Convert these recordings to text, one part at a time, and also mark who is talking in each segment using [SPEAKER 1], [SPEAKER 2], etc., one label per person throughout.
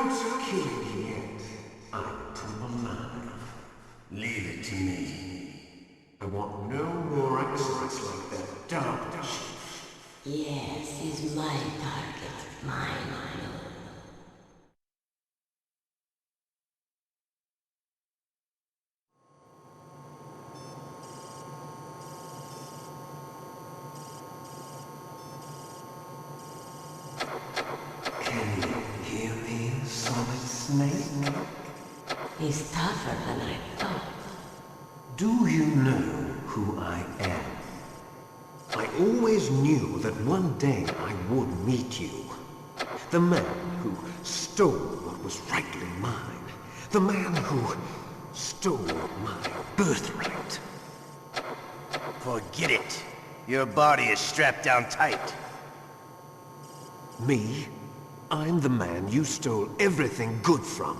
[SPEAKER 1] won't kill you yet. I'm alive.
[SPEAKER 2] Leave it to me.
[SPEAKER 1] I want no more accidents like that dark chief.
[SPEAKER 3] Yes, he's my target. Mine alone.
[SPEAKER 1] Can you hear me, Solid Snake?
[SPEAKER 3] He's tougher than I thought.
[SPEAKER 1] Do you know who I am? I always knew that one day I would meet you. The man who stole what was rightly mine. The man who stole my birthright.
[SPEAKER 2] Forget it. Your body is strapped down tight.
[SPEAKER 1] Me? I'm the man you stole everything good from.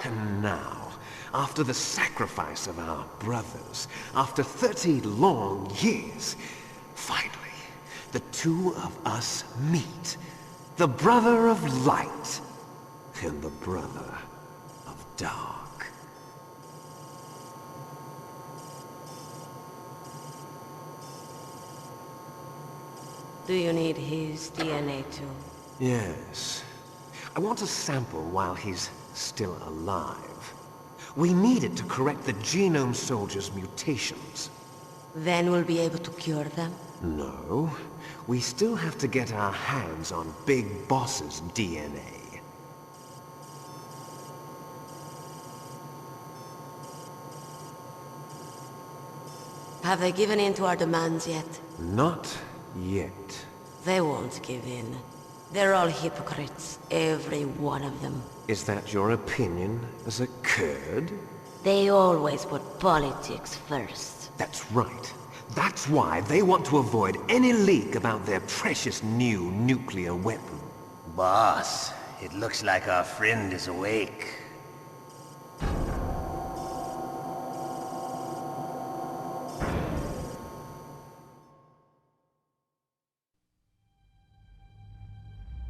[SPEAKER 1] And now, after the sacrifice of our brothers, after 30 long years, finally, the two of us meet. The brother of light and the brother of dark.
[SPEAKER 3] Do you need his DNA too?
[SPEAKER 1] Yes. I want a sample while he's still alive. We need it to correct the Genome Soldier's mutations.
[SPEAKER 3] Then we'll be able to cure them?
[SPEAKER 1] No. We still have to get our hands on Big Boss's DNA.
[SPEAKER 3] Have they given in to our demands yet?
[SPEAKER 1] Not yet.
[SPEAKER 3] They won't give in. They're all hypocrites, every one of them.
[SPEAKER 1] Is that your opinion as a Kurd?
[SPEAKER 3] They always put politics first.
[SPEAKER 1] That's right. That's why they want to avoid any leak about their precious new nuclear weapon.
[SPEAKER 2] Boss, it looks like our friend is awake.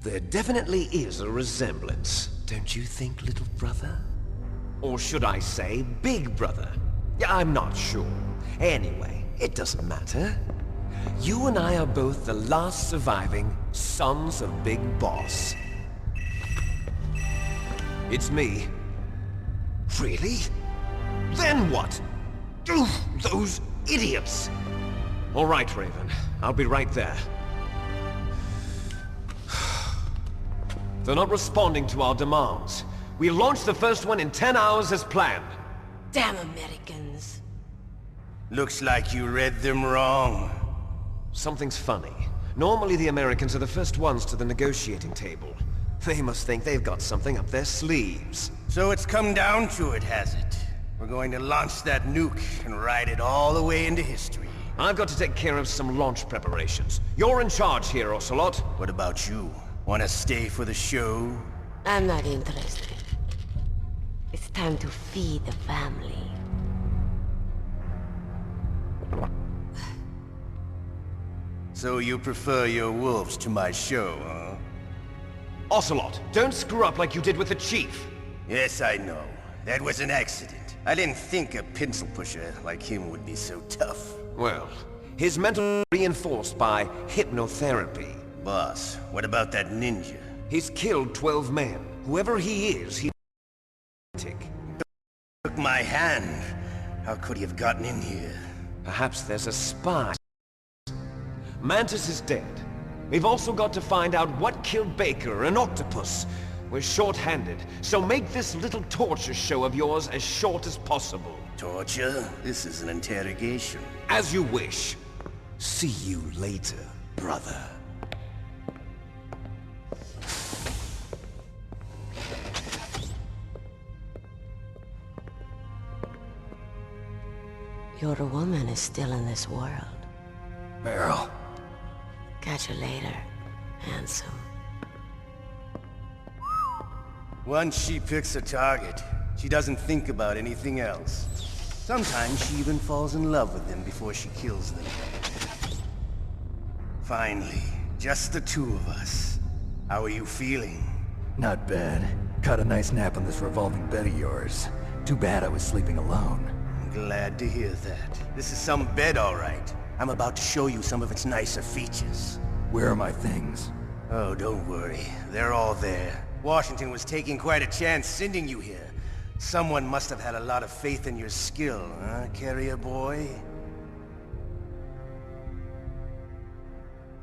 [SPEAKER 1] There definitely is a resemblance, don't you think, little brother? Or should I say, big brother? Yeah, I'm not sure. Anyway, it doesn't matter. You and I are both the last surviving sons of Big Boss. It's me. Really? Then what? Oof, those idiots! All right, Raven. I'll be right there. They're not responding to our demands. We launched the first one in 10 hours as planned.
[SPEAKER 3] Damn Americans.
[SPEAKER 2] Looks like you read them wrong.
[SPEAKER 1] Something's funny. Normally the Americans are the first ones to the negotiating table. They must think they've got something up their sleeves.
[SPEAKER 2] So it's come down to it, has it? We're going to launch that nuke and ride it all the way into history.
[SPEAKER 1] I've got to take care of some launch preparations. You're in charge here, Ocelot.
[SPEAKER 2] What about you? Want to stay for the show?
[SPEAKER 3] I'm not interested. It's time to feed the family.
[SPEAKER 2] So you prefer your wolves to my show, huh?
[SPEAKER 1] Ocelot, don't screw up like you did with the Chief.
[SPEAKER 2] Yes, I know. That was an accident. I didn't think a pencil pusher like him would be so tough.
[SPEAKER 1] Well, his mental reinforced by hypnotherapy.
[SPEAKER 2] Boss, what about that ninja?
[SPEAKER 1] He's killed 12 men. Whoever he is, he...
[SPEAKER 2] Took my hand. How could he have gotten in here?
[SPEAKER 1] Perhaps there's a spy. Mantis is dead. We've also got to find out what killed Baker, an octopus. We're short-handed, so make this little torture show of yours as short as possible.
[SPEAKER 2] Torture? This is an interrogation.
[SPEAKER 1] As you wish. See you later, brother.
[SPEAKER 3] Your woman is still in this world.
[SPEAKER 2] Meryl.
[SPEAKER 3] Catch you later, handsome.
[SPEAKER 2] Once she picks a target, she doesn't think about anything else. Sometimes she even falls in love with them before she kills them. Finally, just the two of us. How are you feeling?
[SPEAKER 4] Not bad. Caught a nice nap on this revolving bed of yours. Too bad I was sleeping alone.
[SPEAKER 2] I'm glad to hear that. This is some bed, all right. I'm about to show you some of its nicer features.
[SPEAKER 4] Where are my things?
[SPEAKER 2] Oh, don't worry. They're all there. Washington was taking quite a chance sending you here. Someone must have had a lot of faith in your skill, huh, carrier boy?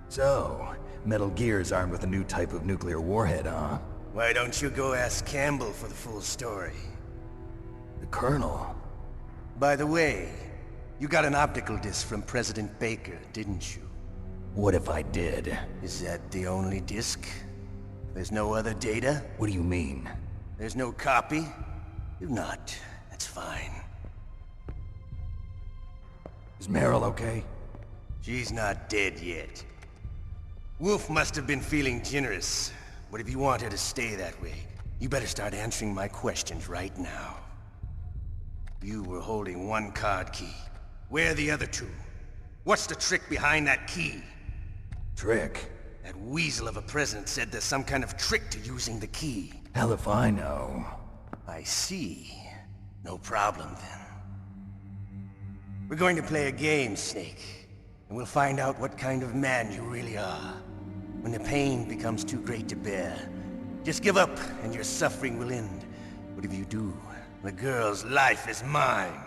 [SPEAKER 4] So, Metal Gear's armed with a new type of nuclear warhead, huh?
[SPEAKER 2] Why don't you go ask Campbell for the full story?
[SPEAKER 4] The Colonel?
[SPEAKER 2] By the way, you got an optical disc from President Baker, didn't you?
[SPEAKER 4] What if I did?
[SPEAKER 2] Is that the only disc? There's no other data?
[SPEAKER 4] What do you mean?
[SPEAKER 2] There's no copy? If not, that's fine.
[SPEAKER 4] Is Meryl okay?
[SPEAKER 2] She's not dead yet. Wolf must have been feeling generous, but if you want her to stay that way, you better start answering my questions right now. You were holding one card key. Where are the other two? What's the trick behind that key?
[SPEAKER 4] Trick?
[SPEAKER 2] That weasel of a president said there's some kind of trick to using the key.
[SPEAKER 4] Hell if I know.
[SPEAKER 2] I see. No problem then. We're going to play a game, Snake. And we'll find out what kind of man you really are. When the pain becomes too great to bear, just give up and your suffering will end. But if you do, the girl's life is mine.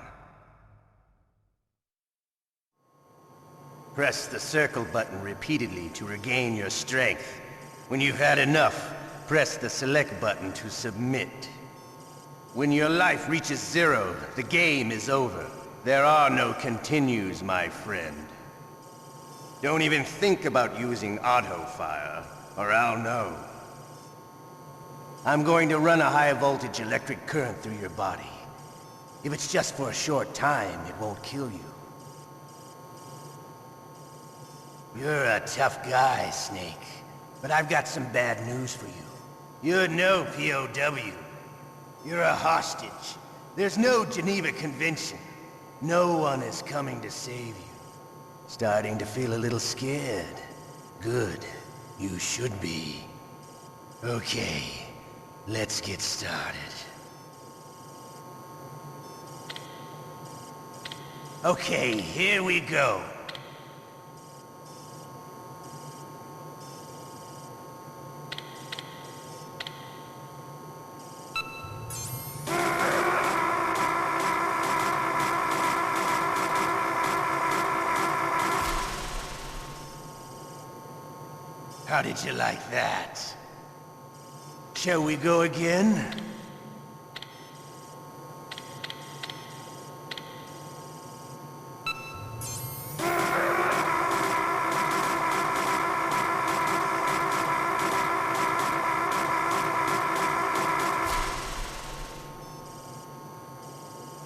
[SPEAKER 2] Press the circle button repeatedly to regain your strength. When you've had enough, press the select button to submit. When your life reaches 0, the game is over. There are no continues, my friend. Don't even think about using auto-fire, or I'll know. I'm going to run a high-voltage electric current through your body. If it's just for a short time, it won't kill you. You're a tough guy, Snake. But I've got some bad news for you. You're no POW. You're a hostage. There's no Geneva Convention. No one is coming to save you. Starting to feel a little scared. Good. You should be. Okay, let's get started. Okay, here we go. How did you like that? Shall we go again?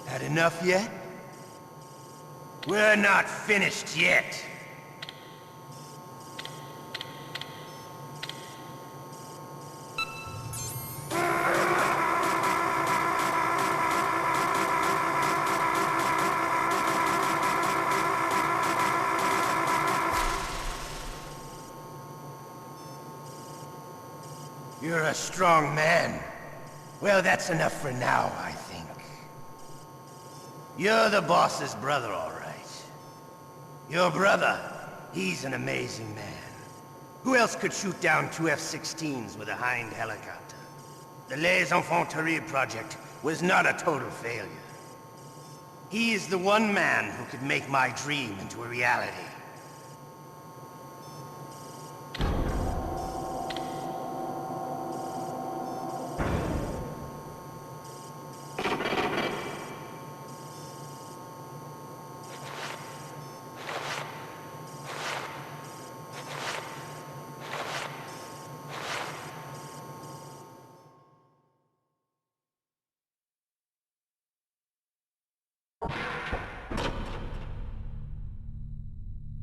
[SPEAKER 2] Had enough yet? We're not finished yet. You're a strong man. Well, that's enough for now, I think. You're the boss's brother, all right. Your brother, he's an amazing man. Who else could shoot down 2 F-16s with a Hind helicopter? The Les Infanteries project was not a total failure. He is the one man who could make my dream into a reality.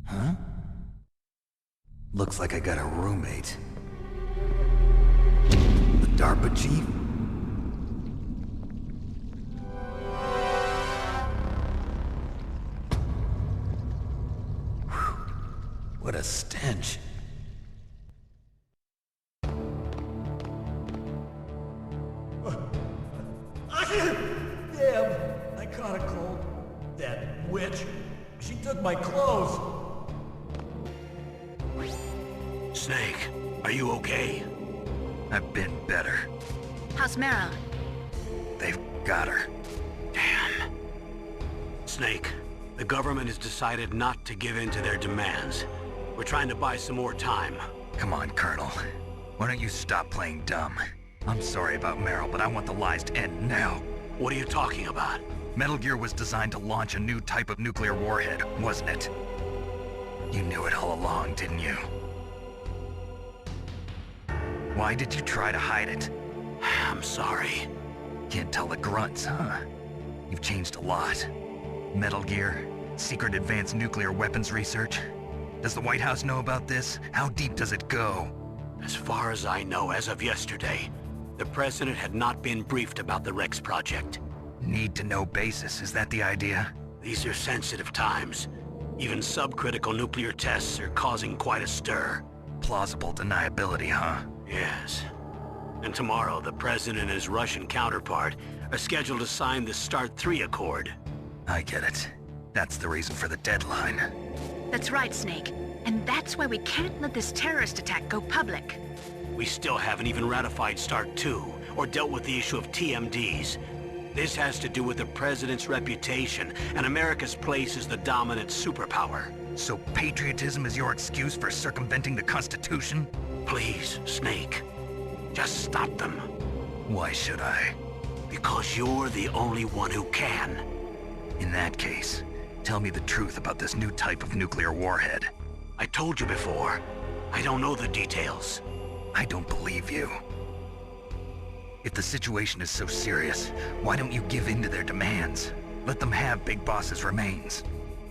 [SPEAKER 4] Huh? Looks like I got a roommate. The DARPA chief? Whew. What a stench. Damn, I caught a cold. That witch. She took my clothes.
[SPEAKER 5] Snake, are you okay?
[SPEAKER 4] I've been better.
[SPEAKER 6] How's Meryl?
[SPEAKER 4] They've got her.
[SPEAKER 5] Damn. Snake, the government has decided not to give in to their demands. We're trying to buy some more time.
[SPEAKER 4] Come on, Colonel. Why don't you stop playing dumb? I'm sorry about Meryl, but I want the lies to end now.
[SPEAKER 5] What are you talking about?
[SPEAKER 4] Metal Gear was designed to launch a new type of nuclear warhead, wasn't it? You knew it all along, didn't you? Why did you try to hide it?
[SPEAKER 5] I'm sorry.
[SPEAKER 4] Can't tell the grunts, huh? You've changed a lot. Metal Gear, secret advanced nuclear weapons research. Does the White House know about this? How deep does it go?
[SPEAKER 5] As far as I know, as of yesterday, the President had not been briefed about the Rex project.
[SPEAKER 4] Need-to-know basis, is that the idea?
[SPEAKER 5] These are sensitive times. Even subcritical nuclear tests are causing quite a stir.
[SPEAKER 4] Plausible deniability, huh?
[SPEAKER 5] Yes. And tomorrow, the President and his Russian counterpart are scheduled to sign the START 3 Accord.
[SPEAKER 4] I get it. That's the reason for the deadline.
[SPEAKER 6] That's right, Snake. And that's why we can't let this terrorist attack go public.
[SPEAKER 5] We still haven't even ratified START 2, or dealt with the issue of TMDs. This has to do with the President's reputation, and America's place as the dominant superpower.
[SPEAKER 4] So patriotism is your excuse for circumventing the Constitution?
[SPEAKER 5] Please, Snake. Just stop them.
[SPEAKER 4] Why should I?
[SPEAKER 5] Because you're the only one who can.
[SPEAKER 4] In that case, tell me the truth about this new type of nuclear warhead.
[SPEAKER 5] I told you before. I don't know the details.
[SPEAKER 4] I don't believe you. If the situation is so serious, why don't you give in to their demands? Let them have Big Boss's remains.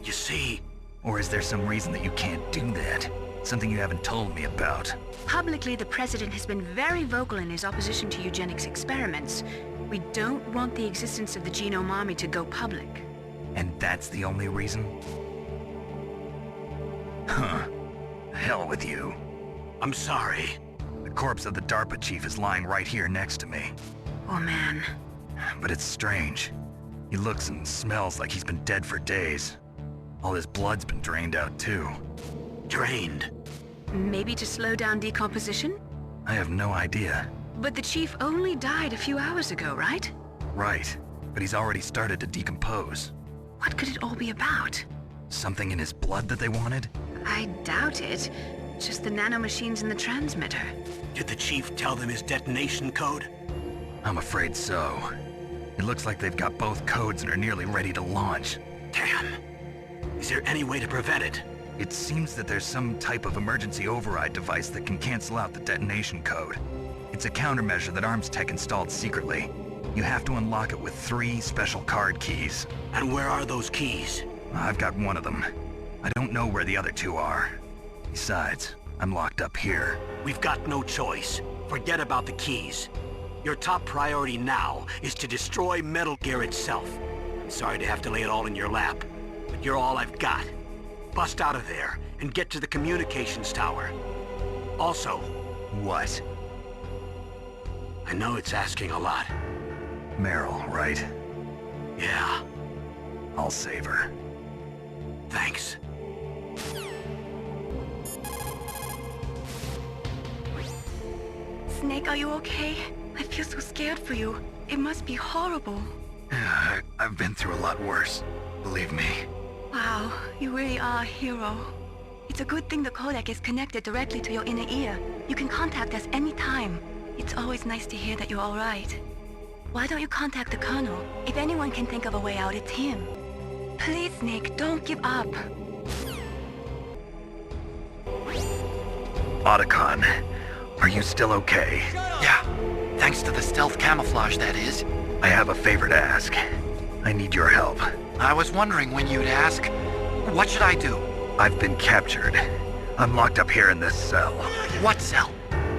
[SPEAKER 5] You see...
[SPEAKER 4] Or is there some reason that you can't do that? Something you haven't told me about?
[SPEAKER 6] Publicly, the President has been very vocal in his opposition to eugenics experiments. We don't want the existence of the Genome Army to go public.
[SPEAKER 4] And that's the only reason? Huh. Hell with you.
[SPEAKER 5] I'm sorry.
[SPEAKER 4] The corpse of the DARPA chief is lying right here next to me.
[SPEAKER 6] Oh man.
[SPEAKER 4] But it's strange. He looks and smells like he's been dead for days. All his blood's been drained out too.
[SPEAKER 5] Drained?
[SPEAKER 6] Maybe to slow down decomposition?
[SPEAKER 4] I have no idea.
[SPEAKER 6] But the chief only died a few hours ago, right?
[SPEAKER 4] Right, but he's already started to decompose.
[SPEAKER 6] What could it all be about?
[SPEAKER 4] Something in his blood that they wanted?
[SPEAKER 6] I doubt it. Just the nanomachines in the transmitter.
[SPEAKER 5] Did the chief tell them his detonation code?
[SPEAKER 4] I'm afraid so. It looks like they've got both codes and are nearly ready to launch.
[SPEAKER 5] Damn. Is there any way to prevent it?
[SPEAKER 4] It seems that there's some type of emergency override device that can cancel out the detonation code. It's a countermeasure that Arms Tech installed secretly. You have to unlock it with 3 special card keys.
[SPEAKER 5] And where are those keys?
[SPEAKER 4] I've got one of them. I don't know where the other 2 are. Besides, I'm locked up here.
[SPEAKER 5] We've got no choice. Forget about the keys. Your top priority now is to destroy Metal Gear itself. I'm sorry to have to lay it all in your lap, but you're all I've got. Bust out of there and get to the communications tower. Also...
[SPEAKER 4] What?
[SPEAKER 5] I know it's asking a lot.
[SPEAKER 4] Meryl, right?
[SPEAKER 5] Yeah.
[SPEAKER 4] I'll save her.
[SPEAKER 5] Thanks.
[SPEAKER 6] Snake, are you okay? I feel so scared for you. It must be horrible.
[SPEAKER 4] I've been through a lot worse. Believe me.
[SPEAKER 6] Wow, you really are a hero. It's a good thing the codec is connected directly to your inner ear. You can contact us anytime. It's always nice to hear that you're all right. Why don't you contact the Colonel? If anyone can think of a way out, it's him. Please, Snake, don't give up.
[SPEAKER 4] Otacon, are you still okay?
[SPEAKER 7] Yeah, thanks to the stealth camouflage, that is.
[SPEAKER 4] I have a favor to ask. I need your help.
[SPEAKER 7] I was wondering when you'd ask. What should I do?
[SPEAKER 4] I've been captured. I'm locked up here in this cell.
[SPEAKER 7] What cell?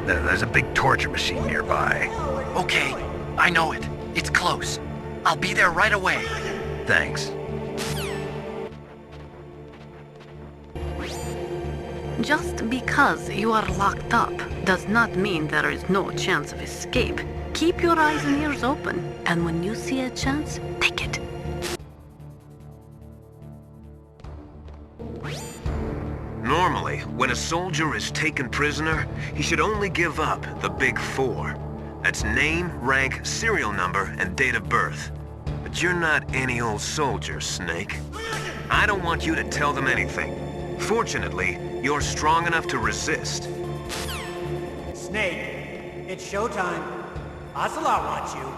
[SPEAKER 4] There's a big torture machine nearby.
[SPEAKER 7] Okay, I know it. It's close. I'll be there right away.
[SPEAKER 4] Thanks.
[SPEAKER 8] Just because you are locked up does not mean there is no chance of escape. Keep your eyes and ears open, and when you see a chance, take it.
[SPEAKER 1] Normally, when a soldier is taken prisoner, he should only give up the big four. That's name, rank, serial number, and date of birth. But you're not any old soldier, Snake. I don't want you to tell them anything. Fortunately, you're strong enough to resist.
[SPEAKER 9] Snake, it's showtime. Ocelot wants you.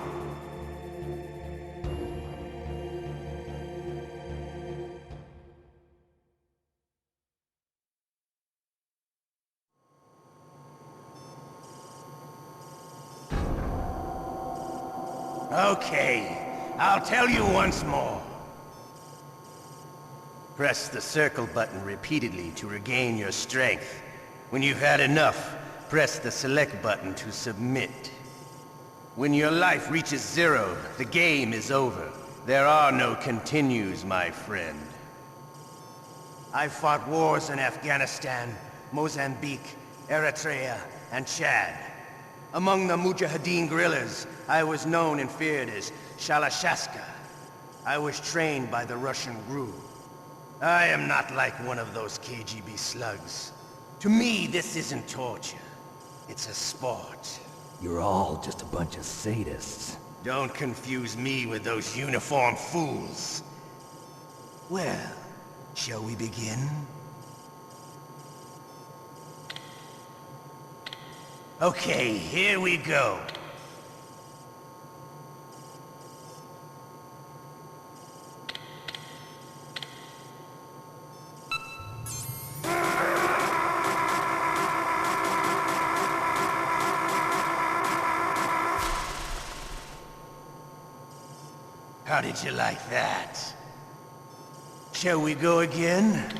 [SPEAKER 2] Okay, I'll tell you once more. Press the circle button repeatedly to regain your strength. When you've had enough, press the select button to submit. When your life reaches 0, the game is over. There are no continues, my friend. I fought wars in Afghanistan, Mozambique, Eritrea, and Chad. Among the Mujahideen guerrillas, I was known and feared as Shalashaska. I was trained by the Russian GRU. I am not like one of those KGB slugs. To me, this isn't torture. It's a sport.
[SPEAKER 9] You're all just a bunch of sadists.
[SPEAKER 2] Don't confuse me with those uniformed fools. Well, shall we begin? Okay, here we go. How did you like that? Shall we go again?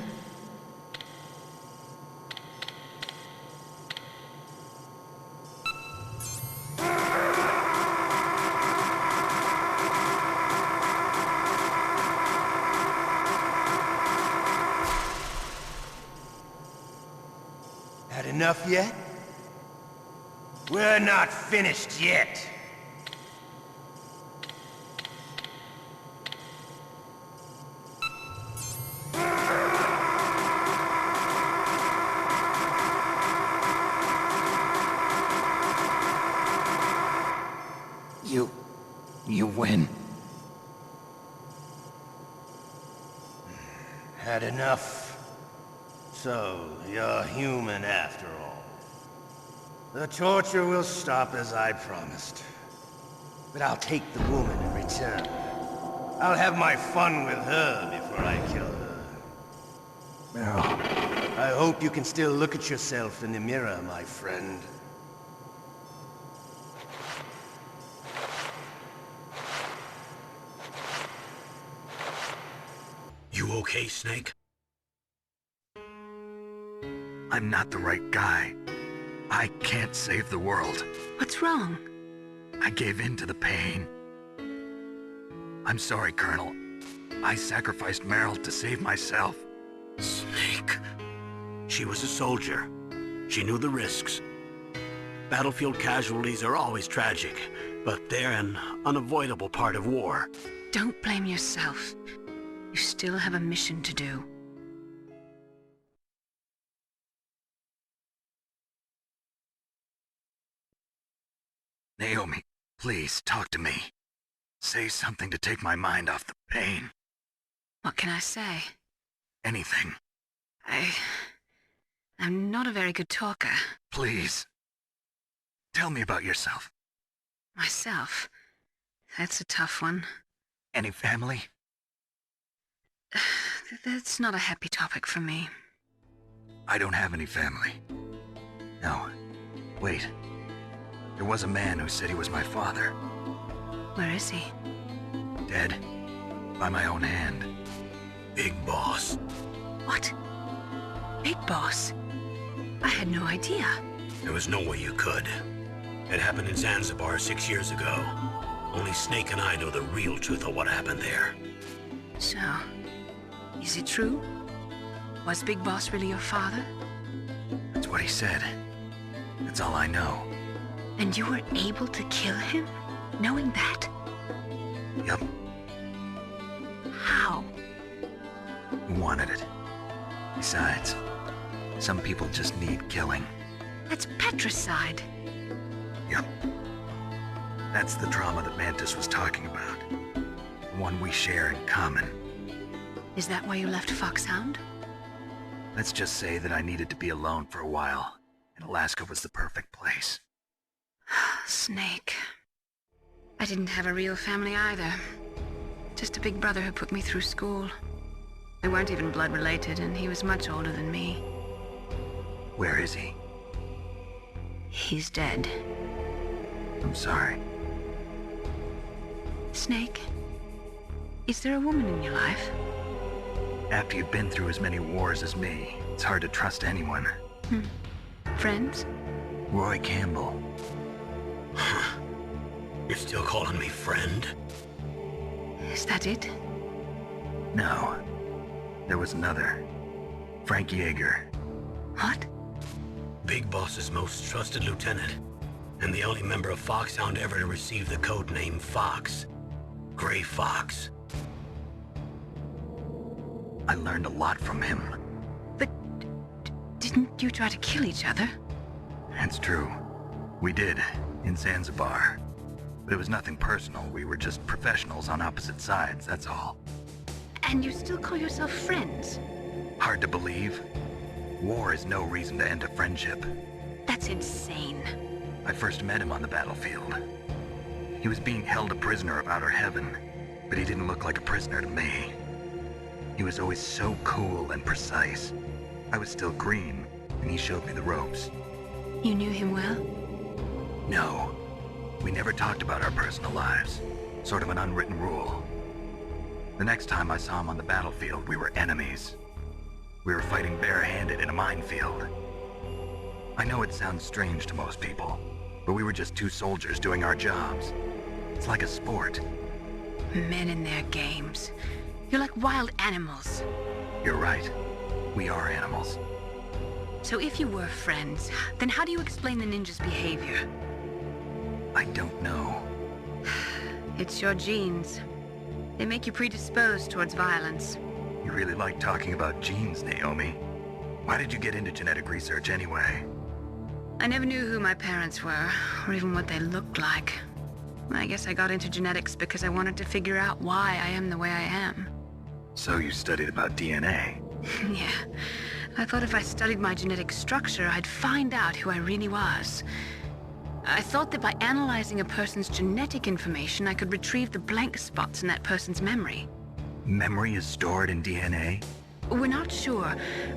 [SPEAKER 2] Had enough yet? We're not finished yet.
[SPEAKER 7] You win.
[SPEAKER 2] Had enough? So, you're human after all. The torture will stop as I promised. But I'll take the woman in return. I'll have my fun with her before I kill her.
[SPEAKER 9] Meryl.
[SPEAKER 2] I hope you can still look at yourself in the mirror, my friend.
[SPEAKER 5] You okay, Snake?
[SPEAKER 4] I'm not the right guy. I can't save the world.
[SPEAKER 8] What's wrong?
[SPEAKER 4] I gave in to the pain. I'm sorry, Colonel. I sacrificed Meryl to save myself.
[SPEAKER 5] Snake. She was a soldier. She knew the risks. Battlefield casualties are always tragic, but they're an unavoidable part of war.
[SPEAKER 8] Don't blame yourself. You still have a mission to do.
[SPEAKER 4] Naomi, please talk to me. Say something to take my mind off the pain.
[SPEAKER 8] What can I say?
[SPEAKER 4] Anything.
[SPEAKER 8] I'm not a very good talker.
[SPEAKER 4] Please. Tell me about yourself.
[SPEAKER 8] Myself? That's a tough one.
[SPEAKER 4] Any family?
[SPEAKER 8] That's not a happy topic for me.
[SPEAKER 4] I don't have any family. No. Wait. There was a man who said he was my father.
[SPEAKER 8] Where is he?
[SPEAKER 4] Dead. By my own hand.
[SPEAKER 5] Big Boss.
[SPEAKER 8] What? Big Boss? I had no idea.
[SPEAKER 5] There was no way you could. It happened in Zanzibar 6 years ago. Only Snake and I know the real truth of what happened there.
[SPEAKER 8] So, is it true? Was Big Boss really your father?
[SPEAKER 4] That's what he said. That's all I know.
[SPEAKER 8] And you were able to kill him, knowing that?
[SPEAKER 4] Yep,
[SPEAKER 8] How?
[SPEAKER 4] he wanted it. Besides, some people just need killing.
[SPEAKER 8] That's patricide.
[SPEAKER 4] Yep. That's the trauma that Mantis was talking about. The one we share in common.
[SPEAKER 8] Is that why you left Foxhound?
[SPEAKER 4] Let's just say that I needed to be alone for a while, and Alaska was the perfect place.
[SPEAKER 8] Snake. I didn't have a real family either. Just a big brother who put me through school. We weren't even blood related, and he was much older than me.
[SPEAKER 4] Where is he?
[SPEAKER 8] He's dead.
[SPEAKER 4] I'm sorry.
[SPEAKER 8] Snake, is there a woman in your life?
[SPEAKER 4] After you've been through as many wars as me, it's hard to trust anyone.
[SPEAKER 8] Friends?
[SPEAKER 4] Roy Campbell.
[SPEAKER 5] You're still calling me friend?
[SPEAKER 8] Is that it?
[SPEAKER 4] No. There was another. Frank Yeager.
[SPEAKER 8] What?
[SPEAKER 5] Big Boss's most trusted lieutenant, and the only member of Foxhound ever to receive the code name Fox. Gray Fox.
[SPEAKER 4] I learned a lot from him.
[SPEAKER 8] But didn't you try to kill each other?
[SPEAKER 4] That's true. We did, in Zanzibar. But it was nothing personal. We were just professionals on opposite sides, that's all.
[SPEAKER 8] And you still call yourself friends?
[SPEAKER 4] Hard to believe. War is no reason to end a friendship.
[SPEAKER 8] That's insane.
[SPEAKER 4] I first met him on the battlefield. He was being held a prisoner of outer heaven, but he didn't look like a prisoner to me. He was always so cool and precise. I was still green, and he showed me the ropes.
[SPEAKER 8] You knew him well?
[SPEAKER 4] No. We never talked about our personal lives. Sort of an unwritten rule. The next time I saw him on the battlefield, we were enemies. We were fighting barehanded in a minefield. I know it sounds strange to most people, but we were just two soldiers doing our jobs. It's like a sport.
[SPEAKER 8] Men in their games. You're like wild animals.
[SPEAKER 4] You're right. We are animals.
[SPEAKER 8] So if you were friends, then how do you explain the ninja's behavior?
[SPEAKER 4] I don't know.
[SPEAKER 8] It's your genes. They make you predisposed towards violence.
[SPEAKER 4] You really like talking about genes, Naomi. Why did you get into genetic research anyway?
[SPEAKER 8] I never knew who my parents were, or even what they looked like. I guess I got into genetics because I wanted to figure out why I am the way I am.
[SPEAKER 4] So you studied about DNA?
[SPEAKER 8] Yeah. I thought if I studied my genetic structure, I'd find out who I really was. I thought that by analyzing a person's genetic information, I could retrieve the blank spots in that person's memory.
[SPEAKER 4] Memory is stored in DNA?
[SPEAKER 8] We're not sure,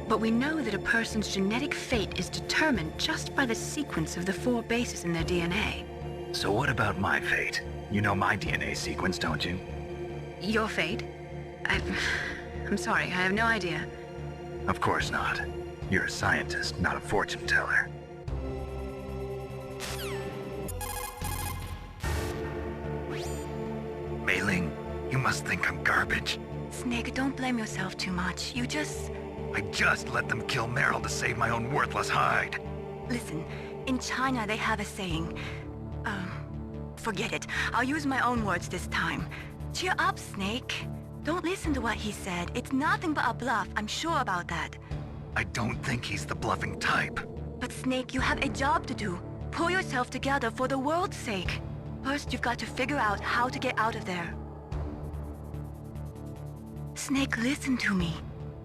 [SPEAKER 8] but we know that a person's genetic fate is determined just by the sequence of the 4 bases in their DNA.
[SPEAKER 4] So what about my fate? You know my DNA sequence, don't you?
[SPEAKER 8] Your fate? I'm sorry, I have no idea.
[SPEAKER 4] Of course not. You're a scientist, not a fortune teller. Mei Ling, you must think I'm garbage.
[SPEAKER 6] Snake, don't blame yourself too much.
[SPEAKER 4] I just let them kill Meryl to save my own worthless hide.
[SPEAKER 6] Listen, in China they have a saying. Forget it. I'll use my own words this time. Cheer up, Snake. Don't listen to what he said. It's nothing but a bluff. I'm sure about that.
[SPEAKER 4] I don't think he's the bluffing type.
[SPEAKER 6] But Snake, you have a job to do. Pull yourself together for the world's sake. First, you've got to figure out how to get out of there. Snake, listen to me.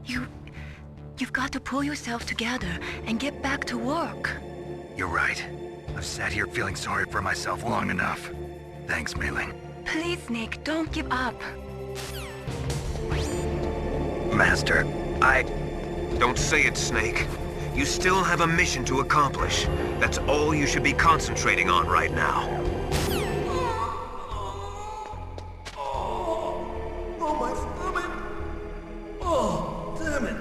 [SPEAKER 6] You've got to pull yourself together and get back to work.
[SPEAKER 4] You're right. I've sat here feeling sorry for myself long enough. Thanks, Mei Ling.
[SPEAKER 6] Please, Snake, don't give up.
[SPEAKER 4] Master,
[SPEAKER 1] Don't say it, Snake. You still have a mission to accomplish. That's all you should be concentrating on right now.
[SPEAKER 9] Oh, my stomach! Oh, damn it!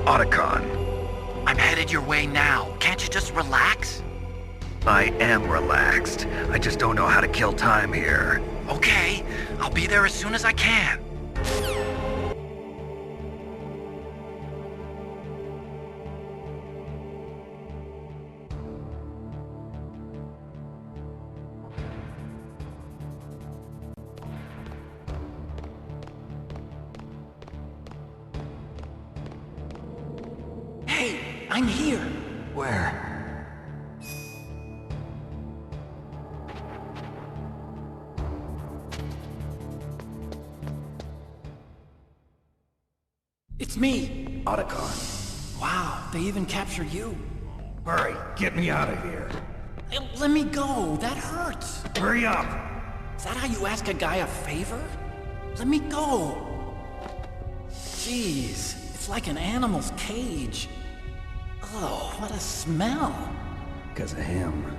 [SPEAKER 4] Otacon,
[SPEAKER 7] I'm headed your way now. Can't you just relax?
[SPEAKER 4] I am relaxed. I just don't know how to kill time here.
[SPEAKER 7] Okay, I'll be there as soon as I can.
[SPEAKER 9] I'm here.
[SPEAKER 4] Where?
[SPEAKER 9] It's me.
[SPEAKER 10] Otacon.
[SPEAKER 9] Wow, they even captured you.
[SPEAKER 10] Hurry, get me out of here.
[SPEAKER 9] Let me go. That hurts.
[SPEAKER 10] Hurry up!
[SPEAKER 9] Is that how you ask a guy a favor? Let me go. Jeez, it's like an animal's cage. Oh, what a smell.
[SPEAKER 10] Because of him.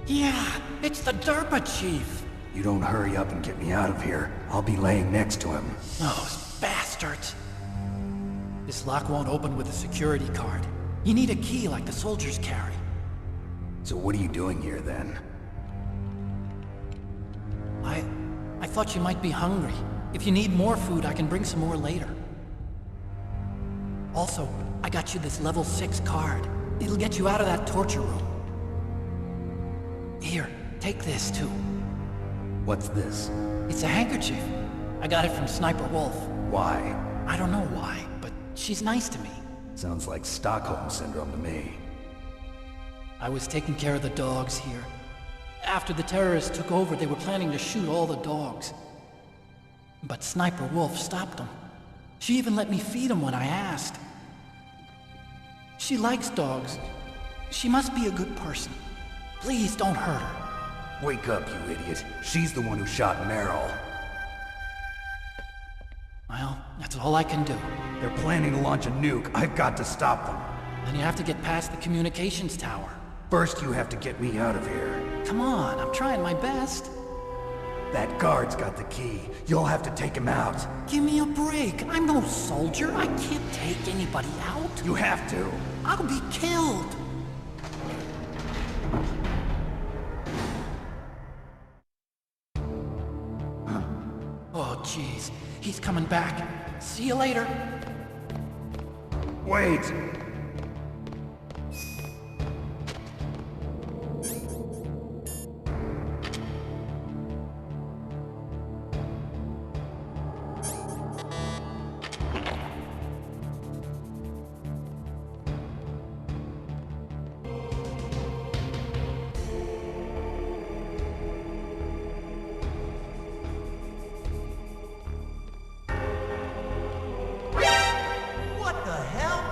[SPEAKER 9] Yeah, it's the Derpa Chief.
[SPEAKER 10] You don't hurry up and get me out of here, I'll be laying next to him.
[SPEAKER 9] Those bastards. This lock won't open with a security card. You need a key like the soldiers carry.
[SPEAKER 10] So what are you doing here then?
[SPEAKER 9] I thought you might be hungry. If you need more food, I can bring some more later. Also, I got you this level 6 card. It'll get you out of that torture room. Here, take this too.
[SPEAKER 10] What's this?
[SPEAKER 9] It's a handkerchief. I got it from Sniper Wolf.
[SPEAKER 10] Why?
[SPEAKER 9] I don't know why, but she's nice to me.
[SPEAKER 10] Sounds like Stockholm Syndrome to me.
[SPEAKER 9] I was taking care of the dogs here. After the terrorists took over, they were planning to shoot all the dogs. But Sniper Wolf stopped them. She even let me feed them when I asked. She likes dogs. She must be a good person. Please don't hurt her.
[SPEAKER 10] Wake up, you idiot. She's the one who shot Meryl.
[SPEAKER 9] Well, that's all I can do.
[SPEAKER 10] They're planning to launch a nuke. I've got to stop them.
[SPEAKER 9] Then you have to get past the communications tower.
[SPEAKER 10] First, you have to get me out of here.
[SPEAKER 9] Come on, I'm trying my best.
[SPEAKER 10] That guard's got the key. You'll have to take him out.
[SPEAKER 9] Give me a break. I'm no soldier. I can't take anybody out.
[SPEAKER 10] You have to.
[SPEAKER 9] I'll be killed. Oh, jeez. He's coming back. See you later.
[SPEAKER 10] Wait!
[SPEAKER 9] What the hell?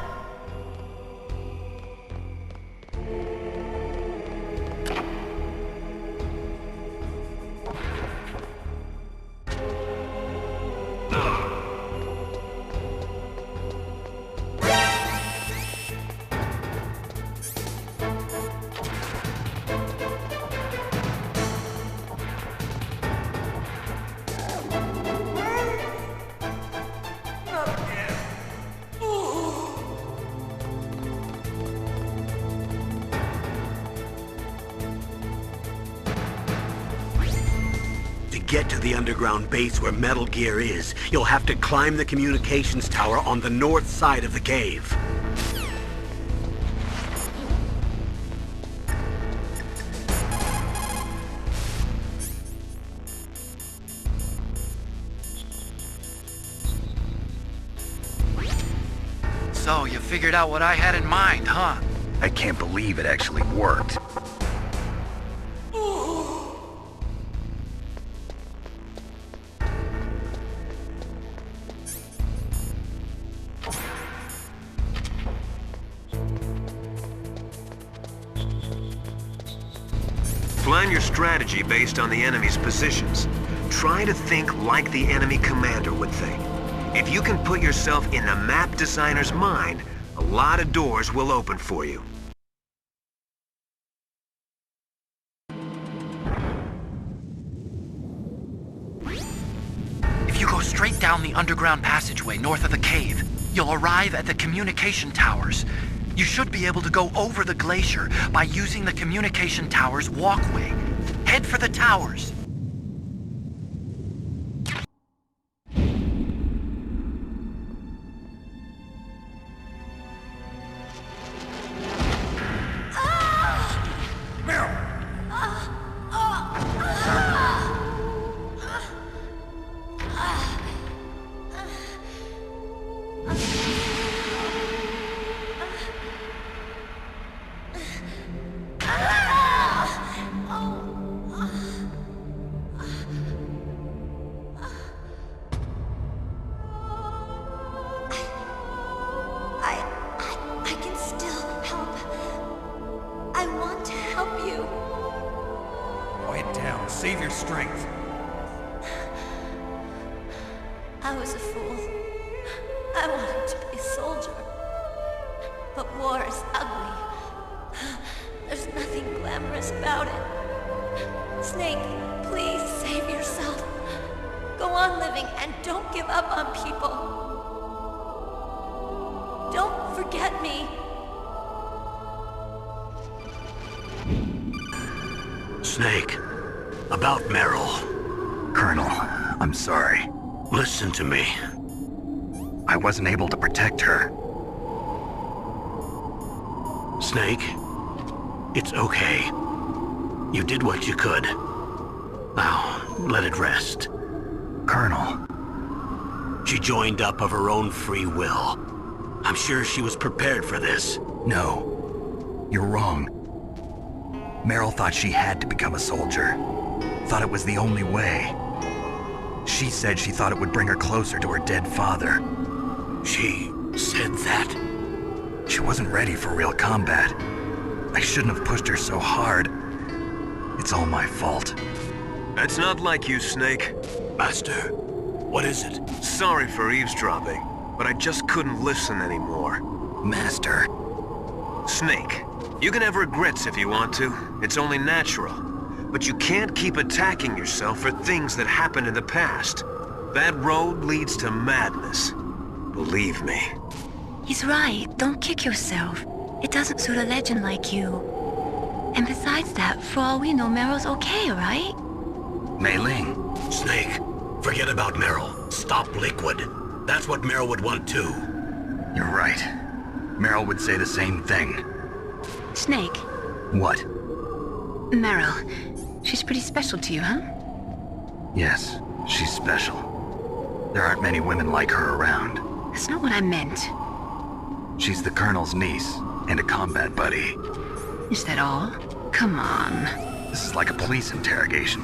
[SPEAKER 5] To get to the underground base where Metal Gear is, you'll have to climb the communications tower on the north side of the cave.
[SPEAKER 7] So, you figured out what I had in mind, huh?
[SPEAKER 4] I can't believe it actually worked.
[SPEAKER 1] Plan your strategy based on the enemy's positions. Try to think like the enemy commander would think. If you can put yourself in the map designer's mind, a lot of doors will open for you.
[SPEAKER 7] If you go straight down the underground passageway north of the cave, you'll arrive at the communication towers. You should be able to go over the glacier by using the communication tower's walkway. Head for the towers.
[SPEAKER 10] Save your strength.
[SPEAKER 11] I was a fool. I wanted to be a soldier. But war is ugly. There's nothing glamorous about it. Snake, please save yourself. Go on living and don't give up on people. Don't forget me.
[SPEAKER 5] Snake, about Meryl.
[SPEAKER 4] Colonel, I'm sorry.
[SPEAKER 5] Listen to me.
[SPEAKER 4] I wasn't able to protect her.
[SPEAKER 5] Snake, it's okay. You did what you could. Now, let it rest.
[SPEAKER 4] Colonel.
[SPEAKER 5] She joined up of her own free will. I'm sure she was prepared for this.
[SPEAKER 4] No. You're wrong. Meryl thought she had to become a soldier. Thought it was the only way. She said she thought it would bring her closer to her dead father.
[SPEAKER 5] She said that?
[SPEAKER 4] She wasn't ready for real combat. I shouldn't have pushed her so hard. It's all my fault.
[SPEAKER 1] That's not like you, Snake.
[SPEAKER 5] Master, what is it?
[SPEAKER 1] Sorry for eavesdropping, but I just couldn't listen anymore.
[SPEAKER 4] Master.
[SPEAKER 1] Snake, you can have regrets if you want to. It's only natural. But you can't keep attacking yourself for things that happened in the past. That road leads to madness. Believe me.
[SPEAKER 6] He's right. Don't kick yourself. It doesn't suit a legend like you. And besides that, for all we know, Meryl's okay, right?
[SPEAKER 4] Mei Ling.
[SPEAKER 5] Snake, forget about Meryl. Stop Liquid. That's what Meryl would want too.
[SPEAKER 4] You're right. Meryl would say the same thing.
[SPEAKER 8] Snake.
[SPEAKER 4] What?
[SPEAKER 8] Meryl. She's pretty special to you, huh?
[SPEAKER 4] Yes, she's special. There aren't many women like her around.
[SPEAKER 8] That's not what I meant.
[SPEAKER 4] She's the Colonel's niece and a combat buddy.
[SPEAKER 8] Is that all? Come on.
[SPEAKER 4] This is like a police interrogation.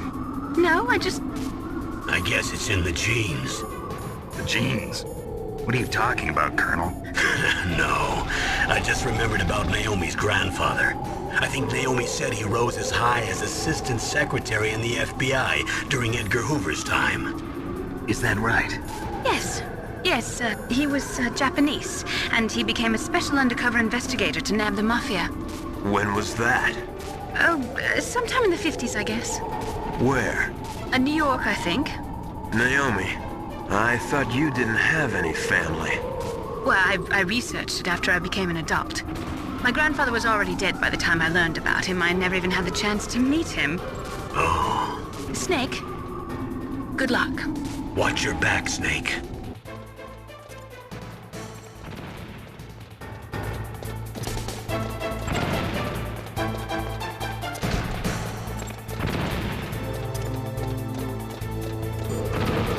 [SPEAKER 8] No, I
[SPEAKER 5] guess it's in the genes.
[SPEAKER 4] The genes? What are you talking about, Colonel?
[SPEAKER 5] No, I just remembered about Naomi's grandfather. I think Naomi said he rose as high as assistant secretary in the FBI during Edgar Hoover's time.
[SPEAKER 4] Is that right?
[SPEAKER 8] Yes. Yes, he was Japanese, and he became a special undercover investigator to nab the mafia.
[SPEAKER 1] When was that?
[SPEAKER 8] Oh, sometime in the 50s, I guess.
[SPEAKER 1] Where?
[SPEAKER 8] New York, I think.
[SPEAKER 1] Naomi, I thought you didn't have any family.
[SPEAKER 8] Well, I researched it after I became an adult. My grandfather was already dead by the time I learned about him. I never even had the chance to meet him.
[SPEAKER 5] Oh.
[SPEAKER 8] Snake, good luck.
[SPEAKER 5] Watch your back, Snake.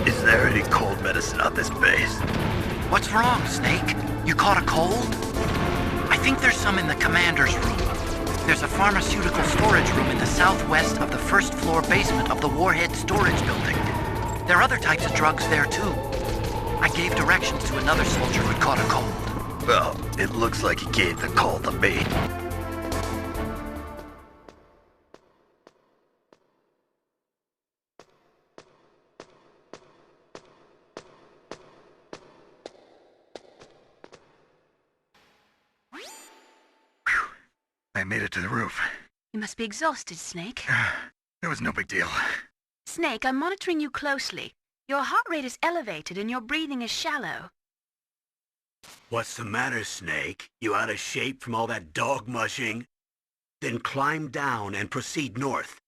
[SPEAKER 4] Is there any cold medicine on this base?
[SPEAKER 7] What's wrong, Snake? You caught a cold? I think there's some in the commander's room. There's a pharmaceutical storage room in the southwest of the first floor basement of the Warhead Storage Building. There are other types of drugs there, too. I gave directions to another soldier who'd caught a cold.
[SPEAKER 4] Well, it looks like he gave the call to me. I made it to the roof.
[SPEAKER 8] You must be exhausted, Snake.
[SPEAKER 4] It was no big deal.
[SPEAKER 8] Snake, I'm monitoring you closely. Your heart rate is elevated and your breathing is shallow.
[SPEAKER 5] What's the matter, Snake? You out of shape from all that dog mushing? Then climb down and proceed north.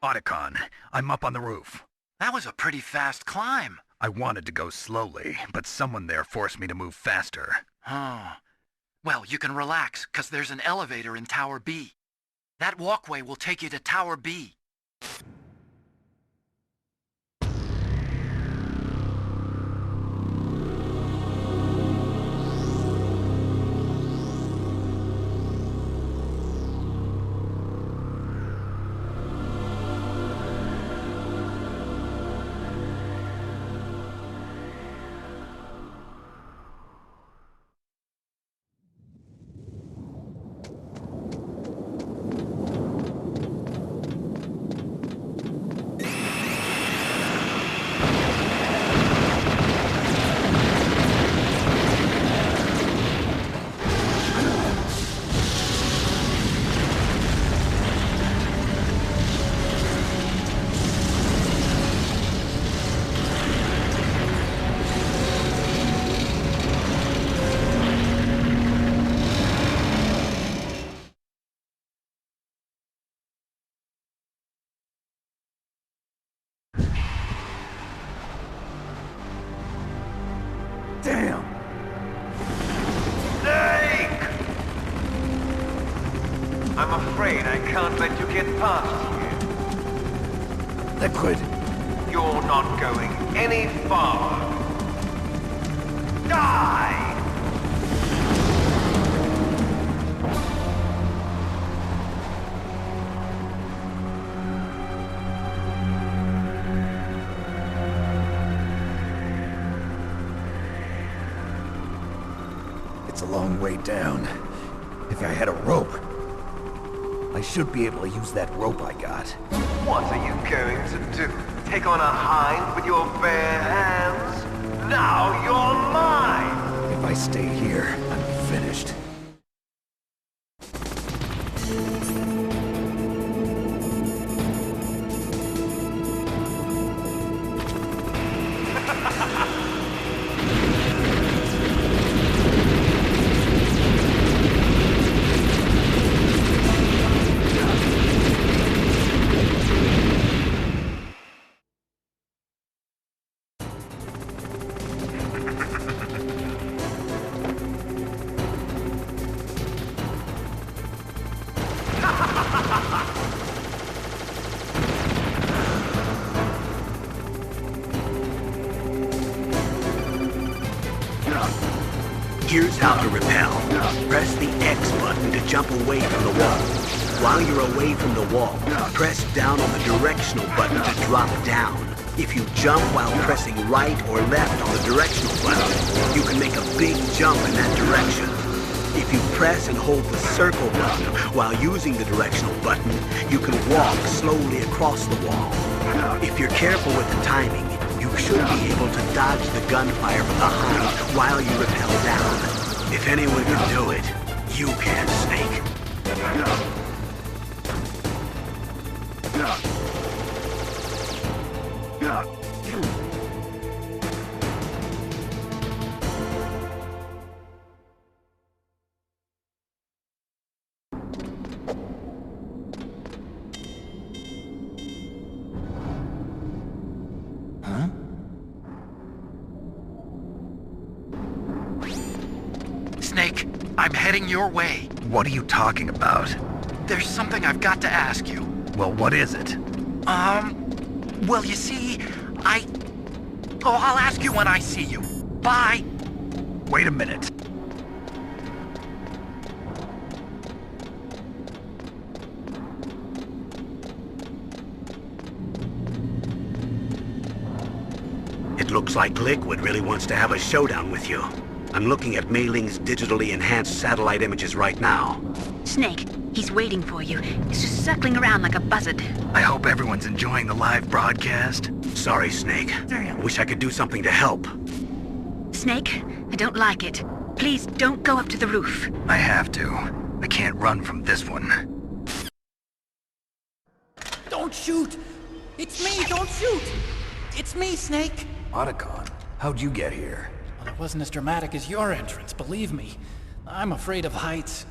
[SPEAKER 4] Otacon, I'm up on the roof.
[SPEAKER 7] That was a pretty fast climb.
[SPEAKER 4] I wanted to go slowly, but someone there forced me to move faster.
[SPEAKER 7] Oh. Well, you can relax, 'cause there's an elevator in Tower B. That walkway will take you to Tower B.
[SPEAKER 1] afraid I can't let you get past here.
[SPEAKER 10] Liquid.
[SPEAKER 1] You're not going any farther. Die!
[SPEAKER 10] It's a long way down. If I had a rope, I should be able to use that rope I got.
[SPEAKER 1] What are you going to do? Take on a hind with your bare hands? Now you're mine!
[SPEAKER 10] If I stay here, I'm finished.
[SPEAKER 5] Here's how to repel. Press the X button to jump away from the wall. While you're away from the wall, press down on the directional button to drop down. If you jump while pressing right or left on the directional button, you can make a big jump in that direction. If you press and hold the circle button while using the directional button, you can walk slowly across the wall. If you're careful with the timing, you should be able to dodge the gunfire from behind while you rappel down. If anyone can do it, you can, Snake.
[SPEAKER 7] Snake, I'm heading your way.
[SPEAKER 4] What are you talking about?
[SPEAKER 7] There's something I've got to ask you.
[SPEAKER 4] Well, what is it?
[SPEAKER 7] Well, you see, I'll ask you when I see you. Bye.
[SPEAKER 4] Wait a minute.
[SPEAKER 5] It looks like Liquid really wants to have a showdown with you. I'm looking at Mei Ling's digitally enhanced satellite images right now.
[SPEAKER 8] Snake, he's waiting for you. He's just circling around like a buzzard.
[SPEAKER 4] I hope everyone's enjoying the live broadcast.
[SPEAKER 5] Sorry, Snake. Wish I could do something to help.
[SPEAKER 8] Snake, I don't like it. Please don't go up to the roof.
[SPEAKER 4] I have to. I can't run from this one.
[SPEAKER 9] Don't shoot! It's me, don't shoot! It's me, Snake!
[SPEAKER 10] Otacon, how'd you get here?
[SPEAKER 9] Well, it wasn't as dramatic as your entrance, believe me. I'm afraid of heights.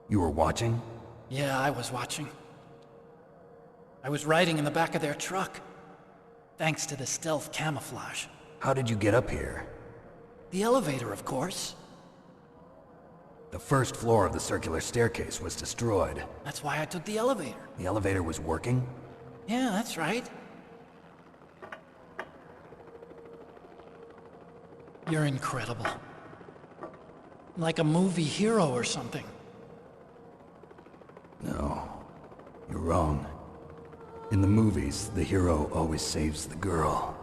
[SPEAKER 10] You were watching?
[SPEAKER 9] Yeah, I was watching. I was riding in the back of their truck. Thanks to the stealth camouflage.
[SPEAKER 10] How did you get up here?
[SPEAKER 9] The elevator, of course.
[SPEAKER 10] The first floor of the circular staircase was destroyed.
[SPEAKER 9] That's why I took the elevator.
[SPEAKER 10] The elevator was working?
[SPEAKER 9] Yeah, that's right. You're incredible. Like a movie hero or something.
[SPEAKER 10] No, you're wrong. In the movies, the hero always saves the girl.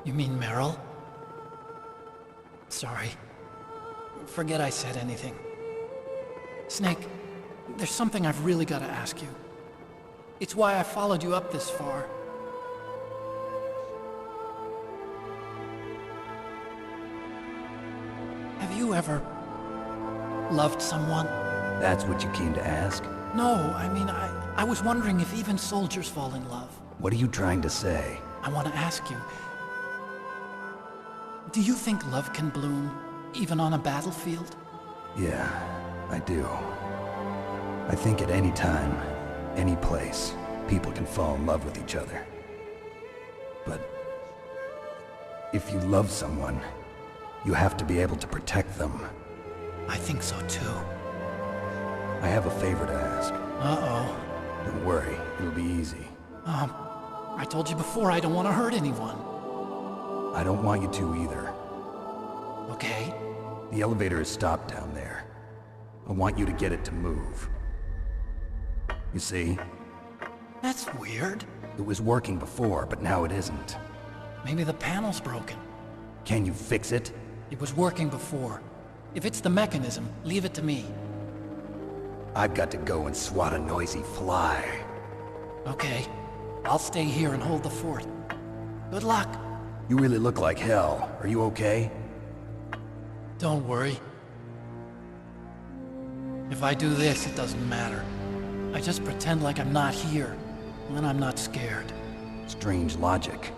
[SPEAKER 9] You mean Meryl? Sorry. Forget I said anything. Snake, there's something I've really got to ask you. It's why I followed you up this far. Have you ever loved someone?
[SPEAKER 10] That's what you came to ask?
[SPEAKER 9] No, I mean, I was wondering if even soldiers fall in love.
[SPEAKER 10] What are you trying to say?
[SPEAKER 9] I want to ask you, do you think love can bloom, even on a battlefield?
[SPEAKER 10] Yeah, I do. I think at any time, any place, people can fall in love with each other. But if you love someone, you have to be able to protect them.
[SPEAKER 9] I think so too.
[SPEAKER 10] I have a favor to ask.
[SPEAKER 9] Uh-oh.
[SPEAKER 10] Don't worry, it'll be easy.
[SPEAKER 9] I told you before I don't want to hurt anyone.
[SPEAKER 10] I don't want you to either.
[SPEAKER 9] Okay.
[SPEAKER 10] The elevator is stopped down there. I want you to get it to move. You see?
[SPEAKER 9] That's weird.
[SPEAKER 10] It was working before, but now it isn't.
[SPEAKER 9] Maybe the panel's broken.
[SPEAKER 10] Can you fix it?
[SPEAKER 9] It was working before. If it's the mechanism, leave it to me.
[SPEAKER 10] I've got to go and swat a noisy fly.
[SPEAKER 9] Okay. I'll stay here and hold the fort. Good luck.
[SPEAKER 10] You really look like hell. Are you okay?
[SPEAKER 9] Don't worry. If I do this, it doesn't matter. I just pretend like I'm not here, and then I'm not scared.
[SPEAKER 10] Strange logic.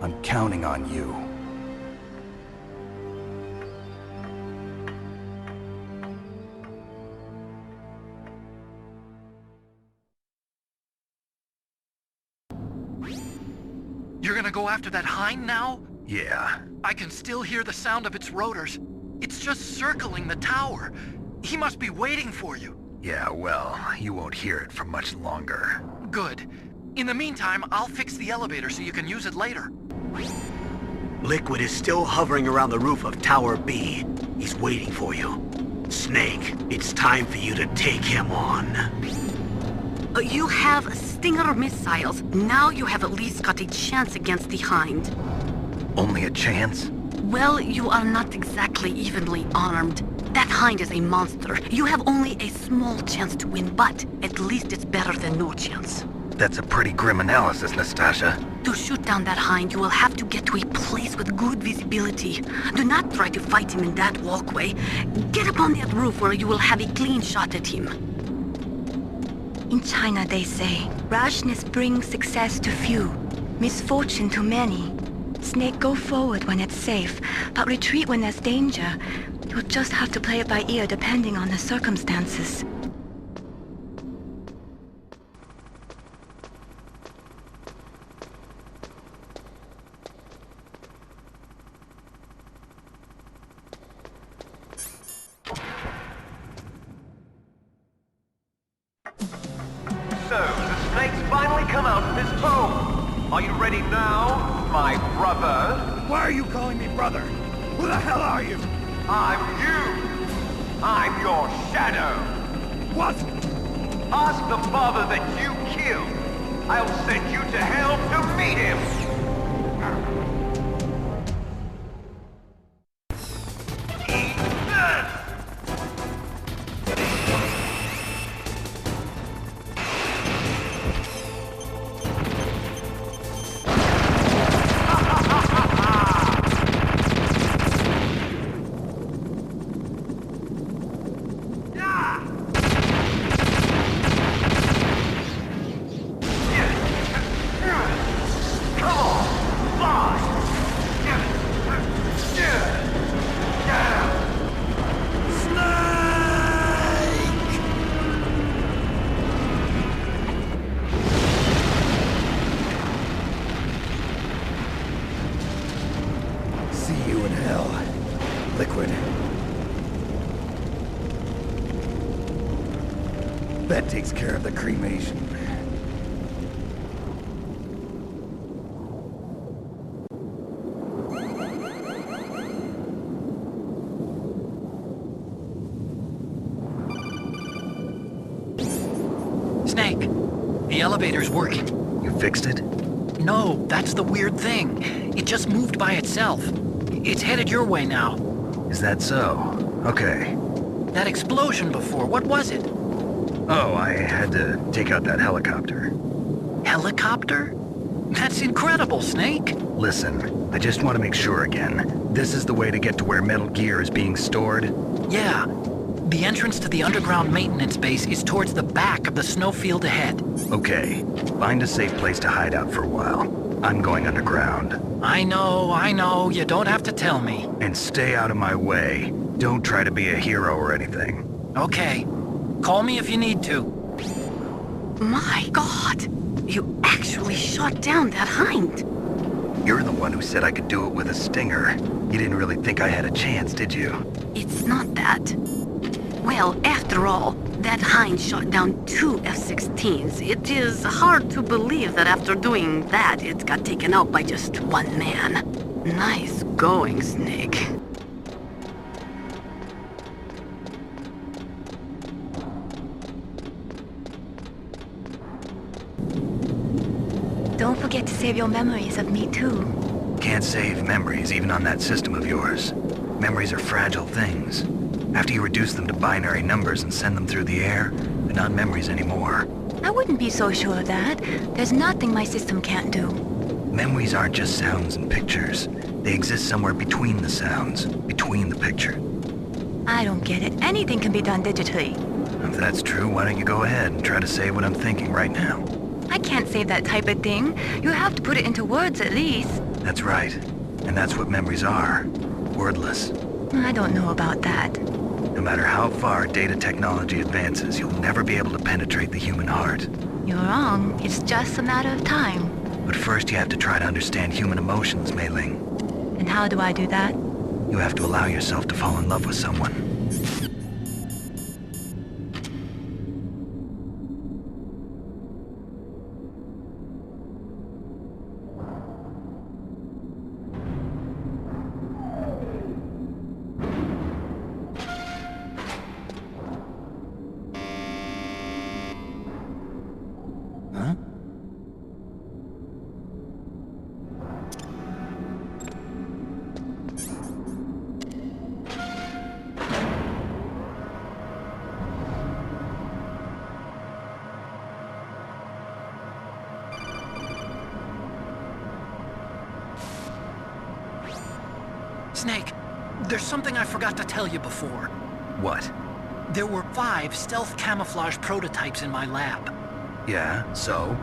[SPEAKER 10] I'm counting on you.
[SPEAKER 7] You're gonna go after that hind now?
[SPEAKER 4] Yeah.
[SPEAKER 7] I can still hear the sound of its rotors. It's just circling the tower. He must be waiting for you.
[SPEAKER 4] Yeah, well, you won't hear it for much longer.
[SPEAKER 7] Good. In the meantime, I'll fix the elevator so you can use it later.
[SPEAKER 5] Liquid is still hovering around the roof of Tower B. He's waiting for you. Snake, it's time for you to take him on.
[SPEAKER 12] You have Stinger missiles. Now you have at least got a chance against the Hind.
[SPEAKER 4] Only a chance?
[SPEAKER 12] Well, you are not exactly evenly armed. That Hind is a monster. You have only a small chance to win, but at least it's better than no chance.
[SPEAKER 4] That's a pretty grim analysis, Nastasha.
[SPEAKER 12] To shoot down that Hind, you will have to get to a place with good visibility. Do not try to fight him in that walkway. Get up on that roof where you will have a clean shot at him.
[SPEAKER 6] In China, they say, rashness brings success to few, misfortune to many. Snake, go forward when it's safe, but retreat when there's danger. You'll just have to play it by ear depending on the circumstances.
[SPEAKER 13] So, the snake's finally come out of his home. Are you ready now, my brother?
[SPEAKER 2] Why are you calling me brother? Who the hell are you?
[SPEAKER 13] I'm you. I'm your shadow.
[SPEAKER 2] What?
[SPEAKER 13] Ask the father that you killed. I'll send you to hell to meet him. Eat that!
[SPEAKER 10] That takes care of the cremation.
[SPEAKER 7] Snake, the elevator's working.
[SPEAKER 4] You fixed it?
[SPEAKER 7] No, that's the weird thing. It just moved by itself. It's headed your way now.
[SPEAKER 4] Is that so? Okay.
[SPEAKER 7] That explosion before, what was it?
[SPEAKER 4] Oh, I had to take out that helicopter.
[SPEAKER 7] Helicopter? That's incredible, Snake.
[SPEAKER 4] Listen, I just want to make sure again. This is the way to get to where Metal Gear is being stored?
[SPEAKER 7] Yeah. The entrance to the underground maintenance base is towards the back of the snowfield ahead.
[SPEAKER 4] Okay. Find a safe place to hide out for a while. I'm going underground.
[SPEAKER 7] I know. You don't have to tell me.
[SPEAKER 4] And stay out of my way. Don't try to be a hero or anything.
[SPEAKER 7] Okay. Call me if you need to.
[SPEAKER 12] My God! You actually shot down that Hind!
[SPEAKER 4] You're the one who said I could do it with a stinger. You didn't really think I had a chance, did you?
[SPEAKER 12] It's not that. Well, after all, that hind shot down 2 F-16s. It is hard to believe that after doing that, it got taken out by just one man. Nice going, Snake.
[SPEAKER 6] Don't forget to save your memories of me too.
[SPEAKER 4] Can't save memories even on that system of yours. Memories are fragile things. After you reduce them to binary numbers and send them through the air, they're not memories anymore.
[SPEAKER 6] I wouldn't be so sure of that. There's nothing my system can't do.
[SPEAKER 4] Memories aren't just sounds and pictures. They exist somewhere between the sounds, between the picture.
[SPEAKER 6] I don't get it. Anything can be done digitally.
[SPEAKER 4] If that's true, why don't you go ahead and try to say what I'm thinking right now?
[SPEAKER 6] I can't say that type of thing. You have to put it into words at least.
[SPEAKER 4] That's right. And that's what memories are. Wordless.
[SPEAKER 6] I don't know about that.
[SPEAKER 4] No matter how far data technology advances, you'll never be able to penetrate the human heart.
[SPEAKER 6] You're wrong. It's just a matter of time.
[SPEAKER 4] But first you have to try to understand human emotions, Mei Ling.
[SPEAKER 6] And how do I do that?
[SPEAKER 4] You have to allow yourself to fall in love with someone.
[SPEAKER 7] Snake, there's something I forgot to tell you before.
[SPEAKER 4] What?
[SPEAKER 7] There were 5 stealth camouflage prototypes in my lab.
[SPEAKER 4] Yeah, so?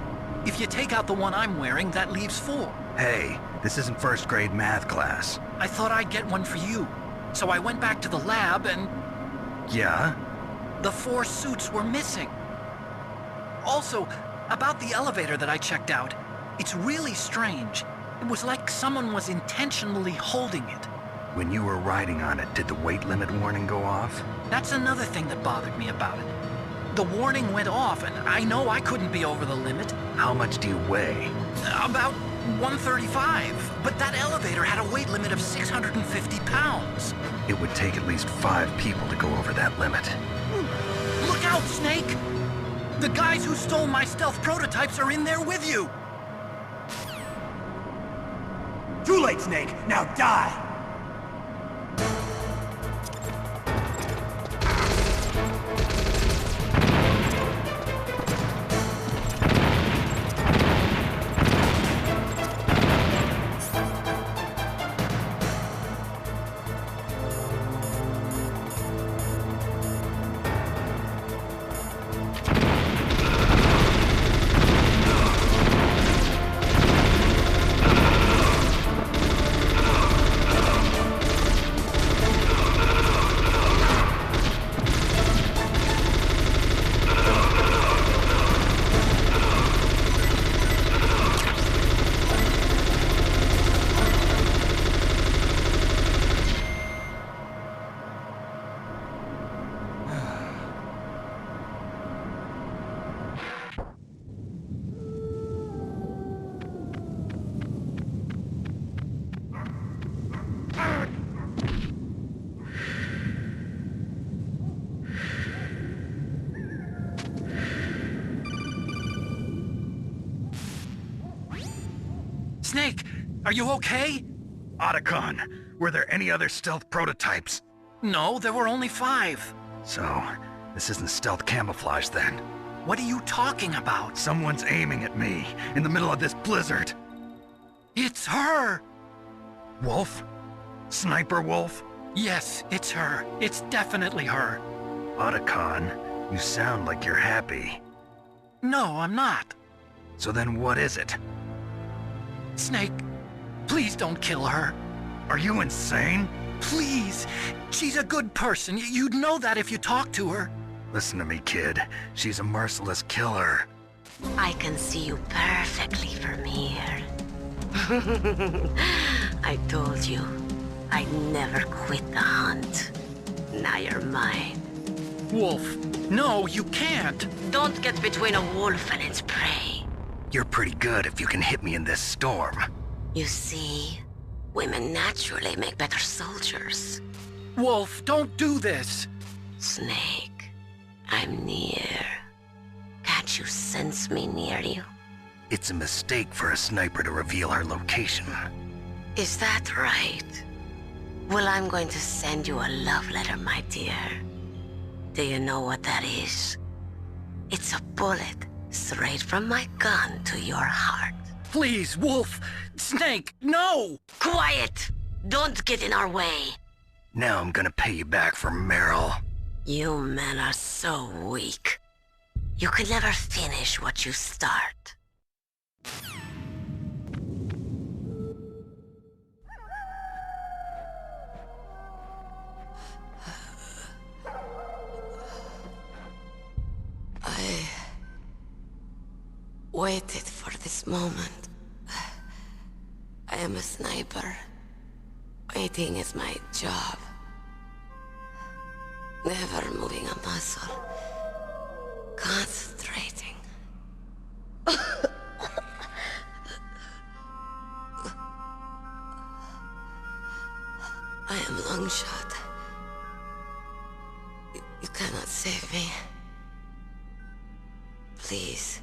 [SPEAKER 7] If you take out the one I'm wearing, that leaves 4.
[SPEAKER 4] Hey, this isn't first grade math class.
[SPEAKER 7] I thought I'd get one for you. So I went back to the lab and...
[SPEAKER 4] Yeah?
[SPEAKER 7] The 4 suits were missing. Also, about the elevator that I checked out, it's really strange. It was like someone was intentionally holding it.
[SPEAKER 4] When you were riding on it, did the weight limit warning go off?
[SPEAKER 7] That's another thing that bothered me about it. The warning went off, and I know I couldn't be over the limit.
[SPEAKER 4] How much do you weigh?
[SPEAKER 7] About 135, but that elevator had a weight limit of 650 pounds.
[SPEAKER 4] It would take at least 5 people to go over that limit.
[SPEAKER 7] Look out, Snake! The guys who stole my stealth prototypes are in there with you!
[SPEAKER 2] Too late, Snake! Now die!
[SPEAKER 7] Snake, are you okay?
[SPEAKER 4] Otacon, were there any other stealth prototypes?
[SPEAKER 7] No, there were only 5.
[SPEAKER 4] So, this isn't stealth camouflage then?
[SPEAKER 7] What are you talking about?
[SPEAKER 4] Someone's aiming at me, in the middle of this blizzard.
[SPEAKER 7] It's her!
[SPEAKER 4] Wolf? Sniper Wolf?
[SPEAKER 7] Yes, it's her. It's definitely her.
[SPEAKER 4] Otacon, you sound like you're happy.
[SPEAKER 7] No, I'm not.
[SPEAKER 4] So then what is it?
[SPEAKER 7] Snake, please don't kill her.
[SPEAKER 4] Are you insane?
[SPEAKER 7] Please! She's a good person. You'd know that if you talked to her.
[SPEAKER 4] Listen to me, kid. She's a merciless killer.
[SPEAKER 3] I can see you perfectly from here. I told you, I'd never quit the hunt. Now you're mine.
[SPEAKER 7] Wolf, no, you can't!
[SPEAKER 3] Don't get between a wolf and its prey.
[SPEAKER 4] You're pretty good if you can hit me in this storm.
[SPEAKER 3] You see, women naturally make better soldiers.
[SPEAKER 7] Wolf, don't do this!
[SPEAKER 3] Snake, I'm near. Can't you sense me near you?
[SPEAKER 4] It's a mistake for a sniper to reveal her location.
[SPEAKER 3] Is that right? Well, I'm going to send you a love letter, my dear. Do you know what that is? It's a bullet straight from my gun to your heart.
[SPEAKER 7] Please, Wolf! Snake, no!
[SPEAKER 3] Quiet! Don't get in our way.
[SPEAKER 4] Now I'm gonna pay you back for Meryl.
[SPEAKER 3] You men are so weak. You can never finish what you start. I waited for this moment. I am a sniper. Waiting is my job. Never moving a muscle. Concentrating. I am Longshot. You cannot save me. Please.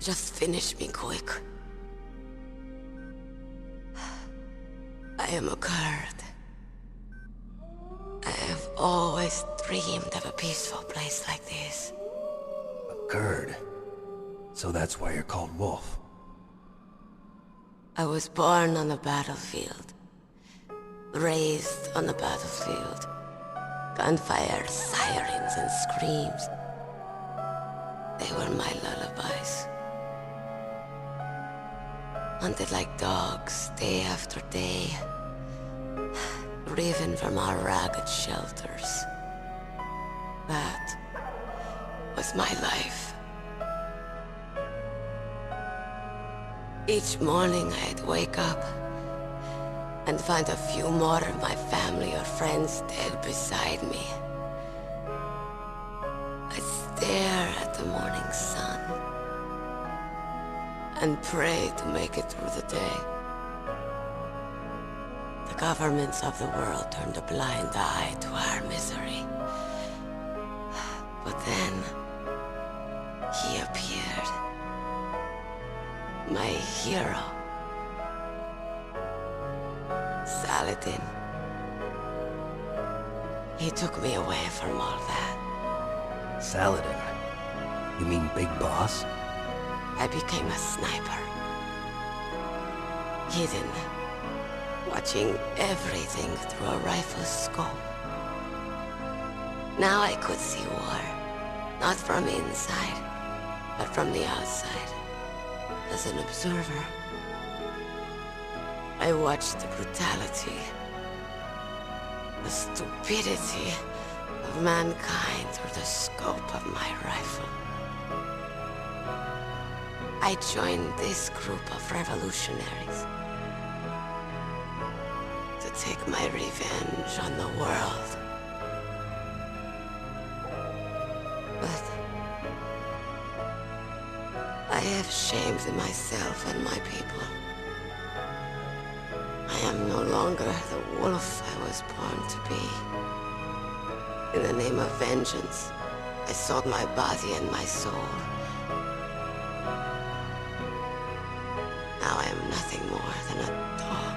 [SPEAKER 3] Just finish me quick. I am a Kurd. I have always dreamed of a peaceful place like this.
[SPEAKER 10] A Kurd? So that's why you're called Wolf.
[SPEAKER 3] I was born on the battlefield. Raised on the battlefield. Gunfire, sirens, and screams. They were my lullabies. Hunted like dogs, day after day. Driven from our ragged shelters. That was my life. Each morning I'd wake up and find a few more of my family or friends dead beside me. I'd stare at the morning sun and pray to make it through the day. The governments of the world turned a blind eye to our misery. But then, he appeared. My hero. Saladin. He took me away from all that.
[SPEAKER 10] Saladin? You mean Big Boss?
[SPEAKER 3] I became a sniper. Hidden. Watching everything through a rifle's scope. Now I could see war. Not from inside, but from the outside. As an observer. I watched the brutality, the stupidity of mankind through the scope of my rifle. I joined this group of revolutionaries to take my revenge on the world. But I have shamed myself and my people. I am no longer the wolf I was born to be. In the name of vengeance, I sold my body and my soul. Now I am nothing more than a dog.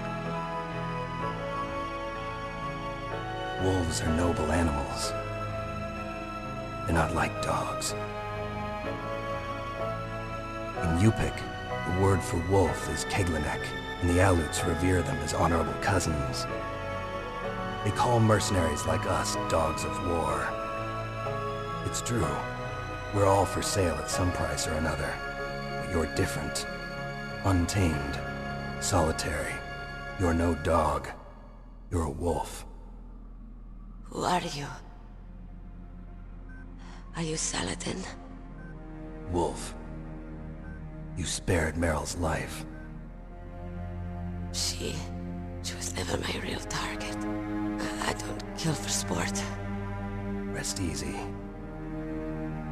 [SPEAKER 10] Wolves are noble animals. They're not like dogs. In Yupik, the word for wolf is Keglanek, and the Aleuts revere them as honorable cousins. They call mercenaries like us dogs of war. It's true. We're all for sale at some price or another. But you're different. Untamed. Solitary. You're no dog. You're a wolf.
[SPEAKER 3] Who are you? Are you Saladin?
[SPEAKER 10] Wolf. You spared Meryl's life.
[SPEAKER 3] She was never my real target. I don't kill for sport.
[SPEAKER 10] Rest easy.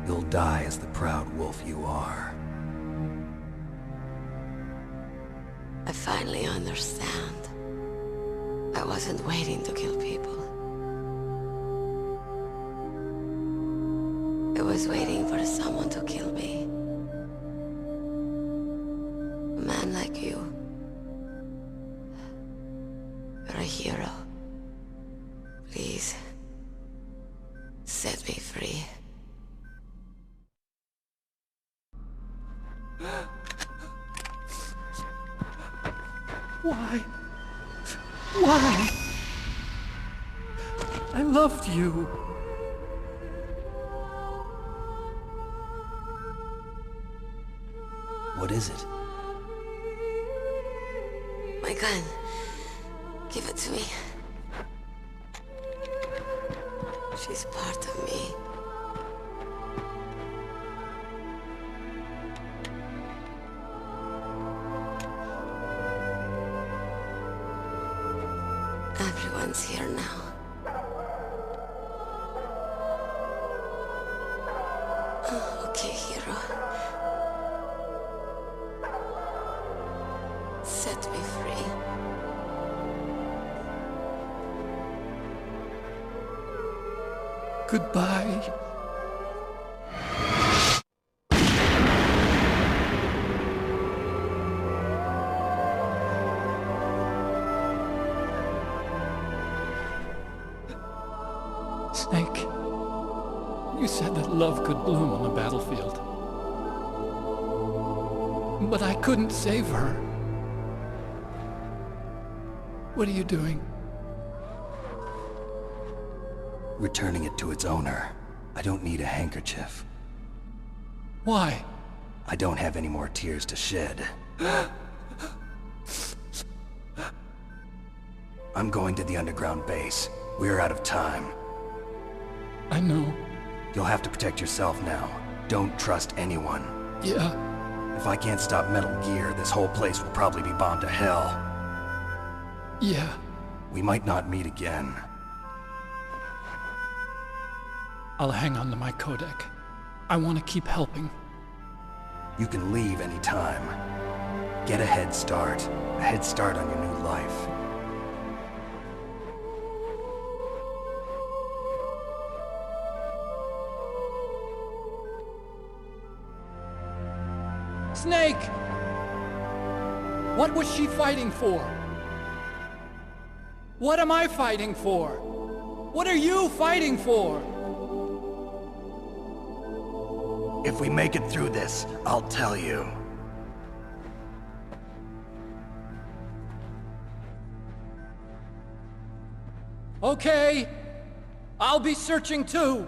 [SPEAKER 10] You'll die as the proud wolf you are.
[SPEAKER 3] I finally understand. I wasn't waiting to kill people. I was waiting for someone to kill me. A man like you. You're a hero. Please, set me free.
[SPEAKER 9] Why? Why? I loved you.
[SPEAKER 10] What is it?
[SPEAKER 3] My gun. Give it to me. She's part of me. Everyone's here now. Okay, hero. Set me free.
[SPEAKER 9] Goodbye. Snake, you said that love could bloom on the battlefield. But I couldn't save her. What are you doing?
[SPEAKER 10] Returning it to its owner. I don't need a handkerchief.
[SPEAKER 9] Why?
[SPEAKER 10] I don't have any more tears to shed. I'm going to the underground base. We're out of time.
[SPEAKER 9] I know.
[SPEAKER 10] You'll have to protect yourself now. Don't trust anyone.
[SPEAKER 9] Yeah.
[SPEAKER 10] If I can't stop Metal Gear, this whole place will probably be bombed to hell.
[SPEAKER 9] Yeah.
[SPEAKER 10] We might not meet again.
[SPEAKER 9] I'll hang on to my codec. I want to keep helping.
[SPEAKER 10] You can leave anytime. Get a head start. A head start on your new life.
[SPEAKER 9] Snake! What was she fighting for? What am I fighting for? What are you fighting for?
[SPEAKER 10] If we make it through this, I'll tell you.
[SPEAKER 9] Okay. I'll be searching too.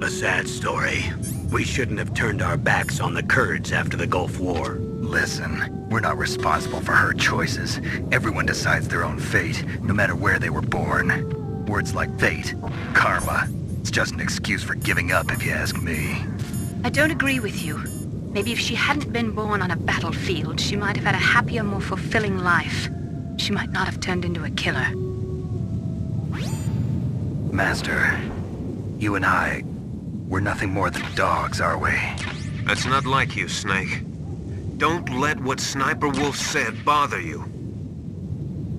[SPEAKER 5] A sad story. We shouldn't have turned our backs on the Kurds after the Gulf War.
[SPEAKER 4] Listen, we're not responsible for her choices. Everyone decides their own fate, no matter where they were born. Words like fate, karma, it's just an excuse for giving up if you ask me.
[SPEAKER 8] I don't agree with you. Maybe if she hadn't been born on a battlefield, she might have had a happier, more fulfilling life. She might not have turned into a killer.
[SPEAKER 4] Master, you and I, we're nothing more than dogs, are we?
[SPEAKER 1] That's not like you, Snake. Don't let what Sniper Wolf said bother you.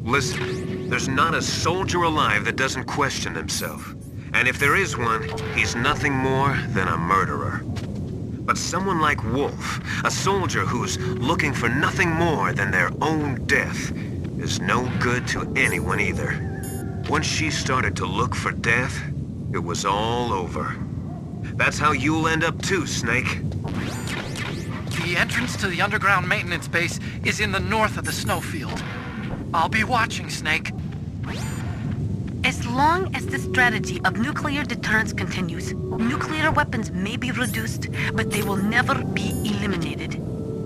[SPEAKER 1] Listen, there's not a soldier alive that doesn't question himself. And if there is one, he's nothing more than a murderer. But someone like Wolf, a soldier who's looking for nothing more than their own death, is no good to anyone either. Once she started to look for death, it was all over. That's how you'll end up too, Snake.
[SPEAKER 7] The entrance to the underground maintenance base is in the north of the snowfield. I'll be watching, Snake.
[SPEAKER 12] As long as the strategy of nuclear deterrence continues, nuclear weapons may be reduced, but they will never be eliminated.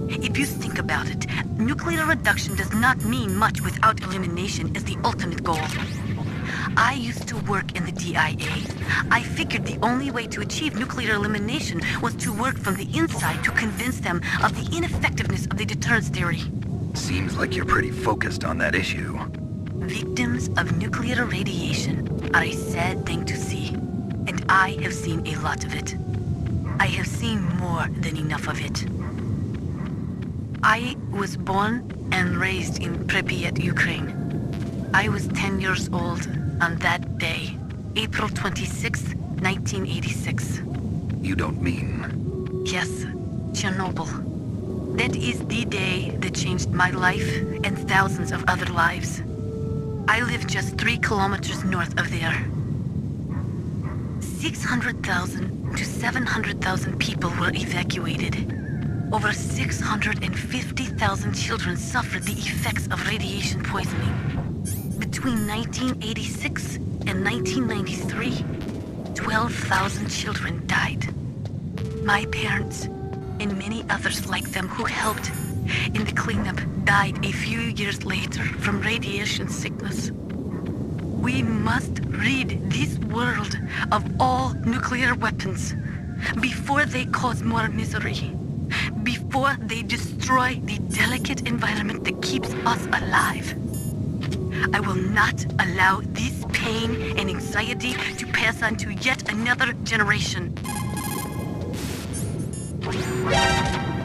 [SPEAKER 12] If you think about it, nuclear reduction does not mean much without elimination as the ultimate goal. I used to work in the DIA. I figured the only way to achieve nuclear elimination was to work from the inside to convince them of the ineffectiveness of the deterrence theory.
[SPEAKER 4] Seems like you're pretty focused on that issue.
[SPEAKER 12] Victims of nuclear radiation are a sad thing to see, and I have seen a lot of it. I have seen more than enough of it. I was born and raised in Pripyat, Ukraine. I was 10 years old on that day, April 26, 1986.
[SPEAKER 4] You don't mean...
[SPEAKER 12] Yes, Chernobyl. That is the day that changed my life and thousands of other lives. I live just 3 kilometers north of there. 600,000 to 700,000 people were evacuated. Over 650,000 children suffered the effects of radiation poisoning. Between 1986 and 1993, 12,000 children died. My parents, and many others like them who helped in the cleanup, died a few years later from radiation sickness. We must rid this world of all nuclear weapons before they cause more misery, before they destroy the delicate environment that keeps us alive. I will not allow this pain and anxiety to pass on to yet another generation.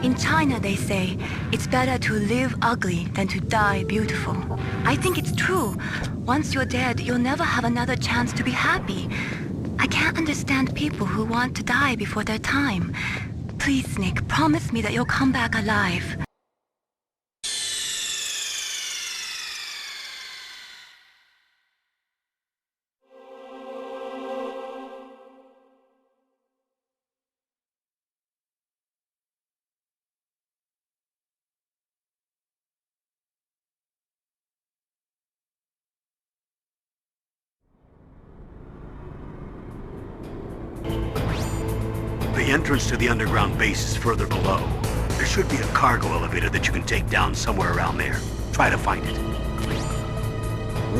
[SPEAKER 6] In China, they say, it's better to live ugly than to die beautiful. I think it's true. Once you're dead, you'll never have another chance to be happy. I can't understand people who want to die before their time. Please, Snake, promise me that you'll come back alive.
[SPEAKER 5] The entrance to the underground base is further below. There should be a cargo elevator that you can take down somewhere around there. Try to find it.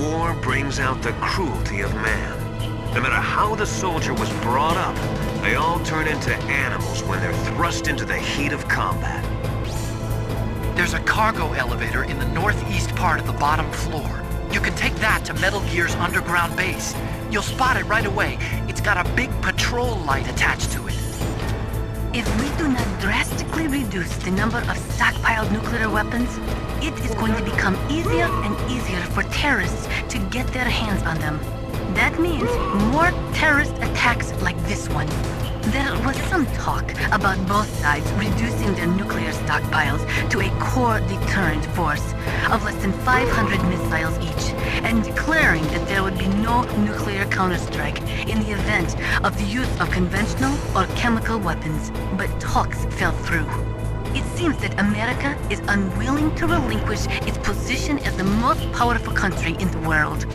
[SPEAKER 1] War brings out the cruelty of man. No matter how the soldier was brought up, they all turn into animals when they're thrust into the heat of combat.
[SPEAKER 7] There's a cargo elevator in the northeast part of the bottom floor. You can take that to Metal Gear's underground base. You'll spot it right away. It's got a big patrol light attached to it.
[SPEAKER 12] If we do not drastically reduce the number of stockpiled nuclear weapons, it is going to become easier and easier for terrorists to get their hands on them. That means more terrorist attacks like this one. There was some talk about both sides reducing their nuclear stockpiles to a core deterrent force of less than 500 missiles each, and declaring that there would be no nuclear counterstrike in the event of the use of conventional or chemical weapons. But talks fell through. It seems that America is unwilling to relinquish its position as the most powerful country in the world.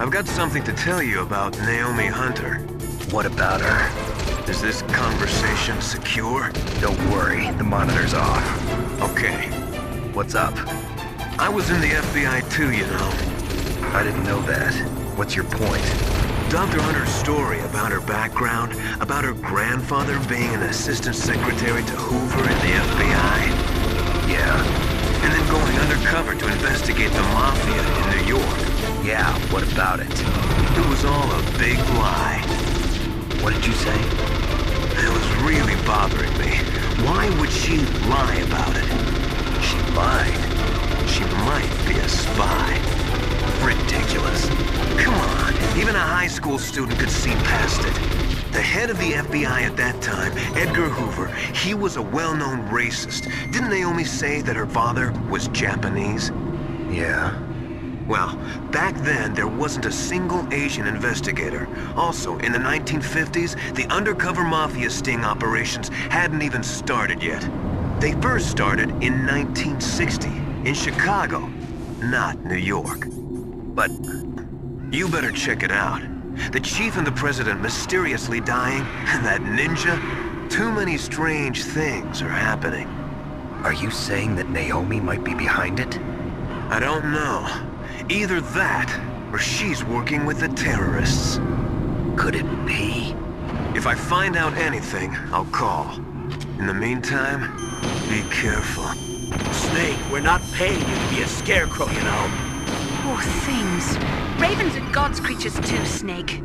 [SPEAKER 1] I've got something to tell you about Naomi Hunter.
[SPEAKER 4] What about her?
[SPEAKER 1] Is this conversation secure?
[SPEAKER 4] Don't worry, the monitor's off.
[SPEAKER 1] Okay.
[SPEAKER 4] What's up?
[SPEAKER 1] I was in the FBI too, you know.
[SPEAKER 4] I didn't know that. What's your point?
[SPEAKER 1] Dr. Hunter's story about her background, about her grandfather being an assistant secretary to Hoover in the FBI.
[SPEAKER 4] Yeah.
[SPEAKER 1] And then going undercover to investigate the Mafia in New York.
[SPEAKER 4] Yeah, what about it?
[SPEAKER 1] It was all a big lie.
[SPEAKER 4] What did you say?
[SPEAKER 1] It was really bothering me. Why would she lie about it?
[SPEAKER 4] She lied.
[SPEAKER 1] She might be a spy. Ridiculous. Come on, even a high school student could see past it. The head of the FBI at that time, Edgar Hoover, he was a well-known racist. Didn't Naomi say that her father was Japanese?
[SPEAKER 4] Yeah.
[SPEAKER 1] Well, back then, there wasn't a single Asian investigator. Also, in the 1950s, the undercover mafia sting operations hadn't even started yet. They first started in 1960, in Chicago, not New York. But you better check it out. The chief and the president mysteriously dying, and that ninja? Too many strange things are happening.
[SPEAKER 10] Are you saying that Naomi might be behind it?
[SPEAKER 1] I don't know. Either that, or she's working with the terrorists.
[SPEAKER 10] Could it be?
[SPEAKER 1] If I find out anything, I'll call. In the meantime, be careful.
[SPEAKER 5] Snake, we're not paying you to be a scarecrow, you know.
[SPEAKER 8] Poor things. Ravens are God's creatures too, Snake.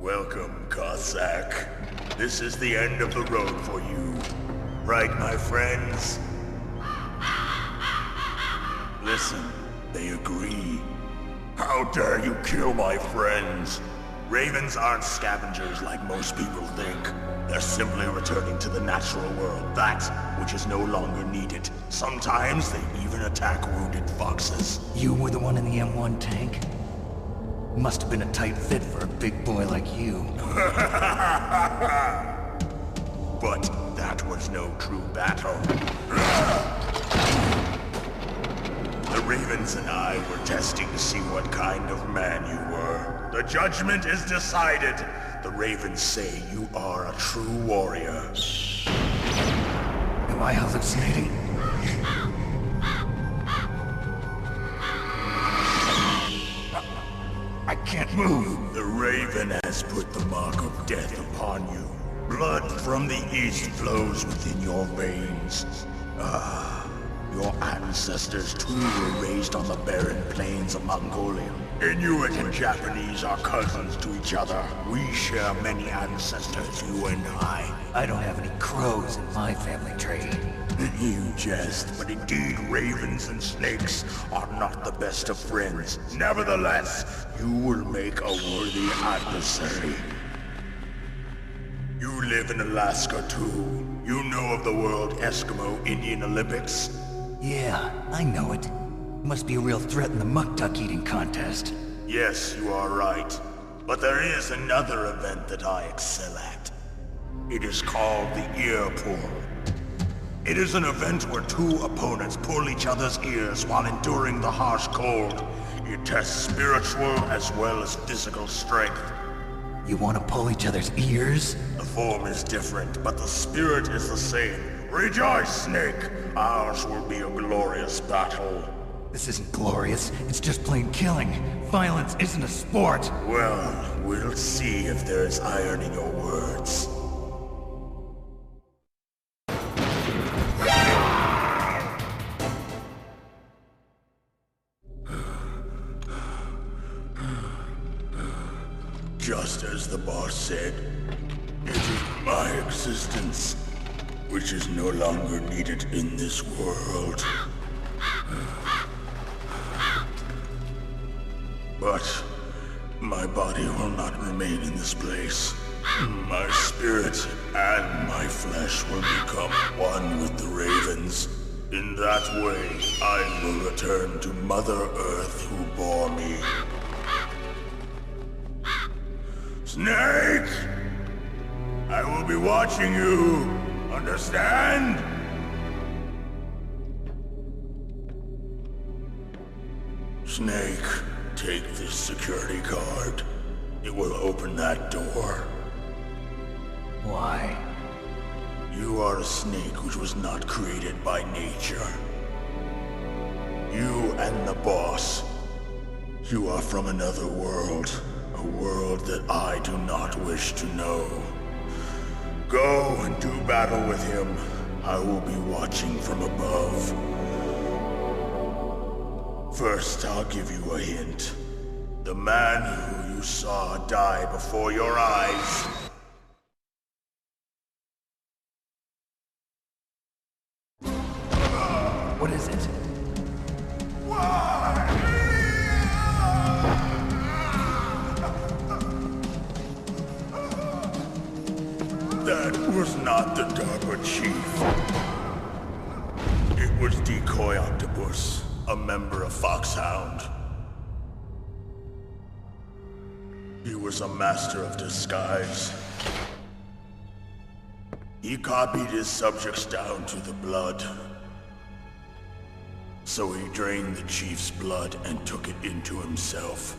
[SPEAKER 14] Welcome, Cossack. This is the end of the road for you. Right, my friends? Listen, they agree. How dare you kill my friends? Ravens aren't scavengers like most people think. They're simply returning to the natural world, that which is no longer needed. Sometimes they even attack wounded foxes.
[SPEAKER 10] You were the one in the M1 tank? Must have been a tight fit for a big boy like you.
[SPEAKER 14] But that was no true battle. The Ravens and I were testing to see what kind of man you were. The judgment is decided. The Ravens say you are a true warrior.
[SPEAKER 10] Am I hallucinating? I can't move.
[SPEAKER 14] The Raven has put the mark of death upon you. Blood from the east flows within your veins. Your ancestors too were raised on the barren plains of Mongolia. Inuit and Japanese are cousins to each other. We share many ancestors, you and I.
[SPEAKER 10] I don't have any crows in my family tree.
[SPEAKER 14] You jest, but indeed ravens and snakes are not the best of friends. Nevertheless, you will make a worthy adversary. You live in Alaska too. You know of the World Eskimo Indian Olympics?
[SPEAKER 10] Yeah, I know it. Must be a real threat in the muck duck eating contest.
[SPEAKER 14] Yes, you are right. But there is another event that I excel at. It is called the ear pull. It is an event where two opponents pull each other's ears while enduring the harsh cold. It tests spiritual as well as physical strength.
[SPEAKER 10] You want to pull each other's ears?
[SPEAKER 14] The form is different, but the spirit is the same. Rejoice, Snake! Ours will be a glorious battle.
[SPEAKER 10] This isn't glorious, it's just plain killing. Violence isn't a sport.
[SPEAKER 14] Well, we'll see if there is iron in your words. Just as the boss said, it is my existence which is no longer needed in this world. But my body will not remain in this place. My spirit and my flesh will become one with the ravens. In that way, I will return to Mother Earth who bore me. Snake! I will be watching you. Understand? Snake, take this security card. It will open that door.
[SPEAKER 10] Why?
[SPEAKER 14] You are a snake which was not created by nature. You and the boss. You are from another world. A world that I do not wish to know. Go and do battle with him. I will be watching from above. First, I'll give you a hint. The man who you saw die before your eyes.
[SPEAKER 10] What is it?
[SPEAKER 14] was not the DARPA chief. It was Decoy Octopus, a member of Foxhound. He was a master of disguise. He copied his subjects down to the blood. So he drained the chief's blood and took it into himself.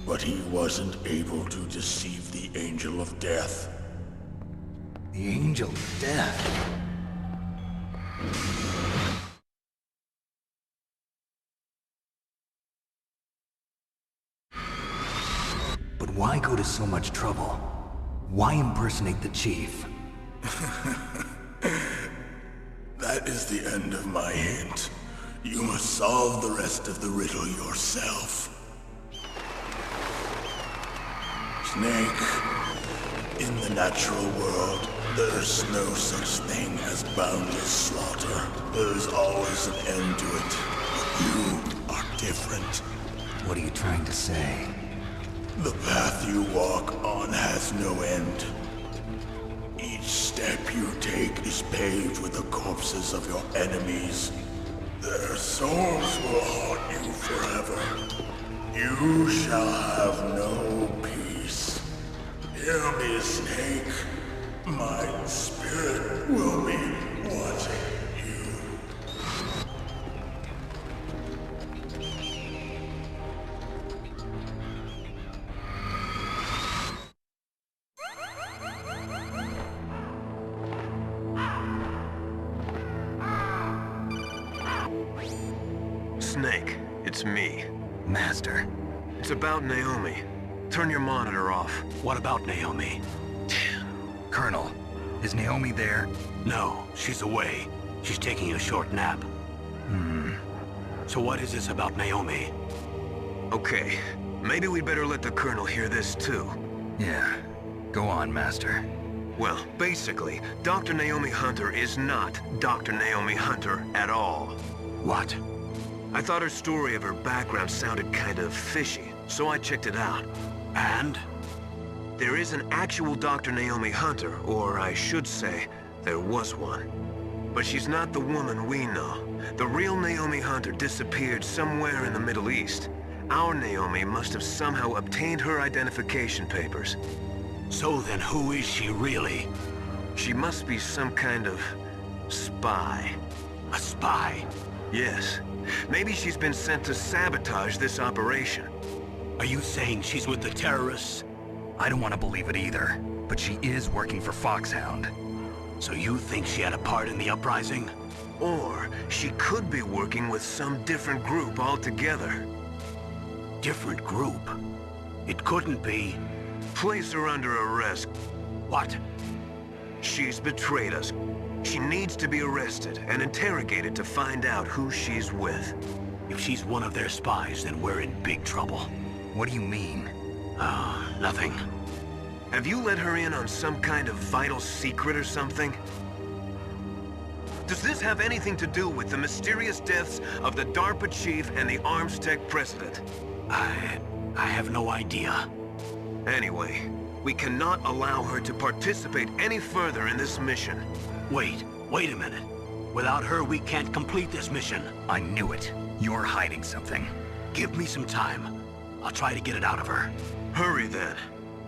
[SPEAKER 14] But he wasn't able to deceive the Angel of Death.
[SPEAKER 10] The Angel of Death? But why go to so much trouble? Why impersonate the chief?
[SPEAKER 14] That is the end of my hint. You must solve the rest of the riddle yourself. Snake, in the natural world, there's no such thing as boundless slaughter. There's always an end to it. But you are different.
[SPEAKER 10] What are you trying to say?
[SPEAKER 14] The path you walk on has no end. Each step you take is paved with the corpses of your enemies. Their souls will haunt you forever. You shall have no peace. Hear me, Snake. My spirit will be watching you.
[SPEAKER 1] Snake, it's me.
[SPEAKER 10] Master.
[SPEAKER 1] It's about Naomi. Turn your monitor off.
[SPEAKER 5] What about Naomi?
[SPEAKER 4] Colonel, is Naomi there?
[SPEAKER 5] No, she's away. She's taking a short nap. So what is this about Naomi?
[SPEAKER 1] Okay, maybe we'd better let the Colonel hear this too.
[SPEAKER 4] Yeah. Go on, Master.
[SPEAKER 1] Well, basically, Dr. Naomi Hunter is not Dr. Naomi Hunter at all.
[SPEAKER 5] What?
[SPEAKER 1] I thought her story of her background sounded kind of fishy, so I checked it out.
[SPEAKER 5] And?
[SPEAKER 1] There is an actual Dr. Naomi Hunter, or I should say, there was one. But she's not the woman we know. The real Naomi Hunter disappeared somewhere in the Middle East. Our Naomi must have somehow obtained her identification papers.
[SPEAKER 5] So then who is she really?
[SPEAKER 1] She must be some kind of spy.
[SPEAKER 5] A spy?
[SPEAKER 1] Yes. Maybe she's been sent to sabotage this operation.
[SPEAKER 5] Are you saying she's with the terrorists?
[SPEAKER 4] I don't want to believe it either, but she is working for Foxhound.
[SPEAKER 5] So you think she had a part in the uprising?
[SPEAKER 1] Or she could be working with some different group altogether.
[SPEAKER 5] Different group? It couldn't be.
[SPEAKER 1] Place her under arrest.
[SPEAKER 5] What?
[SPEAKER 1] She's betrayed us. She needs to be arrested and interrogated to find out who she's with.
[SPEAKER 5] If she's one of their spies, then we're in big trouble.
[SPEAKER 4] What do you mean?
[SPEAKER 5] Nothing.
[SPEAKER 1] Have you let her in on some kind of vital secret or something? Does this have anything to do with the mysterious deaths of the DARPA chief and the arms tech president?
[SPEAKER 5] I have no idea.
[SPEAKER 1] Anyway, we cannot allow her to participate any further in this mission.
[SPEAKER 5] Wait a minute. Without her, we can't complete this mission.
[SPEAKER 4] I knew it. You're hiding something.
[SPEAKER 5] Give me some time. I'll try to get it out of her.
[SPEAKER 1] Hurry then.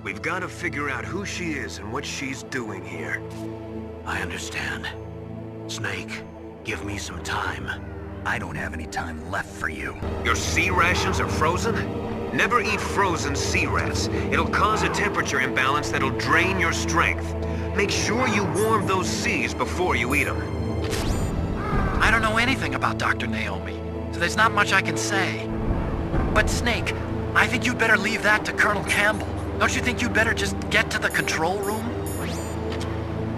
[SPEAKER 1] We've got to figure out who she is and what she's doing here.
[SPEAKER 5] I understand. Snake, give me some time.
[SPEAKER 4] I don't have any time left for you.
[SPEAKER 1] Your sea rations are frozen? Never eat frozen sea rats. It'll cause a temperature imbalance that'll drain your strength. Make sure you warm those seas before you eat them.
[SPEAKER 7] I don't know anything about Dr. Naomi, so there's not much I can say. But Snake, I think you'd better leave that to Colonel Campbell. Don't you think you'd better just get to the control room?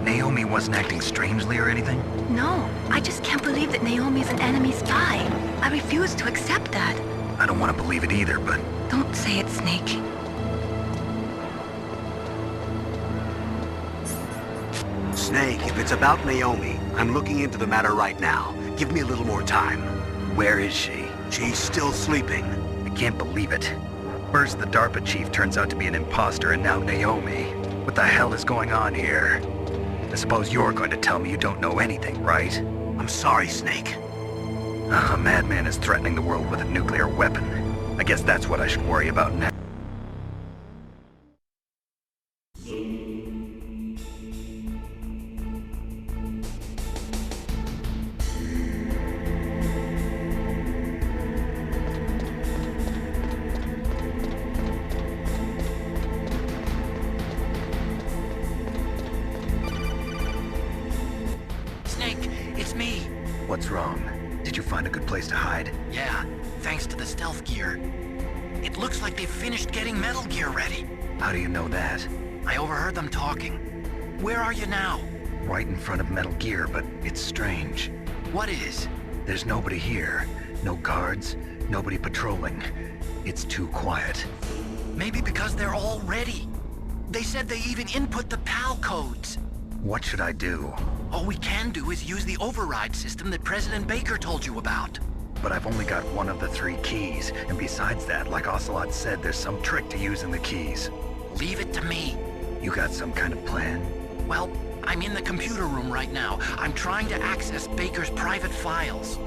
[SPEAKER 4] Naomi wasn't acting strangely or anything?
[SPEAKER 6] No, I just can't believe that Naomi's an enemy spy. I refuse to accept that.
[SPEAKER 4] I don't want to believe it either, but...
[SPEAKER 6] Don't say it, Snake.
[SPEAKER 5] Snake, if it's about Naomi, I'm looking into the matter right now. Give me a little more time.
[SPEAKER 4] Where is she?
[SPEAKER 5] She's still sleeping.
[SPEAKER 4] I can't believe it. First, the DARPA chief turns out to be an imposter, and now Naomi. What the hell is going on here? I suppose you're going to tell me you don't know anything, right?
[SPEAKER 5] I'm sorry, Snake.
[SPEAKER 4] A madman is threatening the world with a nuclear weapon. I guess that's what I should worry about now.
[SPEAKER 7] Snake, it's me.
[SPEAKER 4] What's wrong? Did you find a good place to hide?
[SPEAKER 7] Yeah, thanks to the stealth gear. It looks like they've finished getting Metal Gear ready.
[SPEAKER 4] How do you know that?
[SPEAKER 7] I overheard them talking. Where are you now?
[SPEAKER 4] Right in front of Metal Gear, but it's strange.
[SPEAKER 7] What is?
[SPEAKER 4] There's nobody here. No guards, nobody patrolling. It's too quiet.
[SPEAKER 7] Maybe because they're all ready. They said they even input the PAL codes.
[SPEAKER 4] What should I do?
[SPEAKER 7] All we can do is use the override system that President Baker told you about.
[SPEAKER 4] But I've only got one of the 3 keys, and besides that, like Ocelot said, there's some trick to using the keys.
[SPEAKER 7] Leave it to me.
[SPEAKER 4] You got some kind of plan?
[SPEAKER 7] Well, I'm in the computer room right now. I'm trying to access Baker's private files.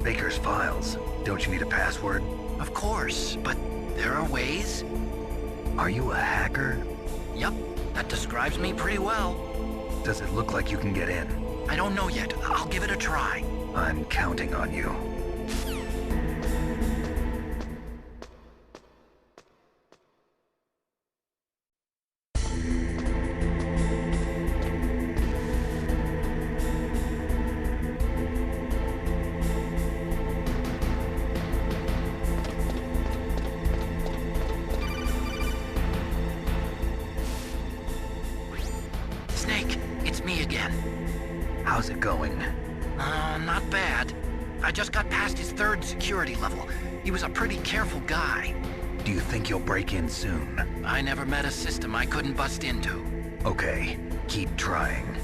[SPEAKER 4] Baker's files? Don't you need a password?
[SPEAKER 7] Of course, but there are ways.
[SPEAKER 4] Are you a hacker?
[SPEAKER 7] Yup, that describes me pretty well.
[SPEAKER 4] Does it look like you can get in?
[SPEAKER 7] I don't know yet. I'll give it a try.
[SPEAKER 4] I'm counting on you.
[SPEAKER 7] Snake, it's me again.
[SPEAKER 4] How's it going?
[SPEAKER 7] Not bad. I just got past his 3rd security level. He was a pretty careful guy.
[SPEAKER 4] Do you think you'll break in soon?
[SPEAKER 7] I never met a system I couldn't bust into.
[SPEAKER 4] Okay, keep trying.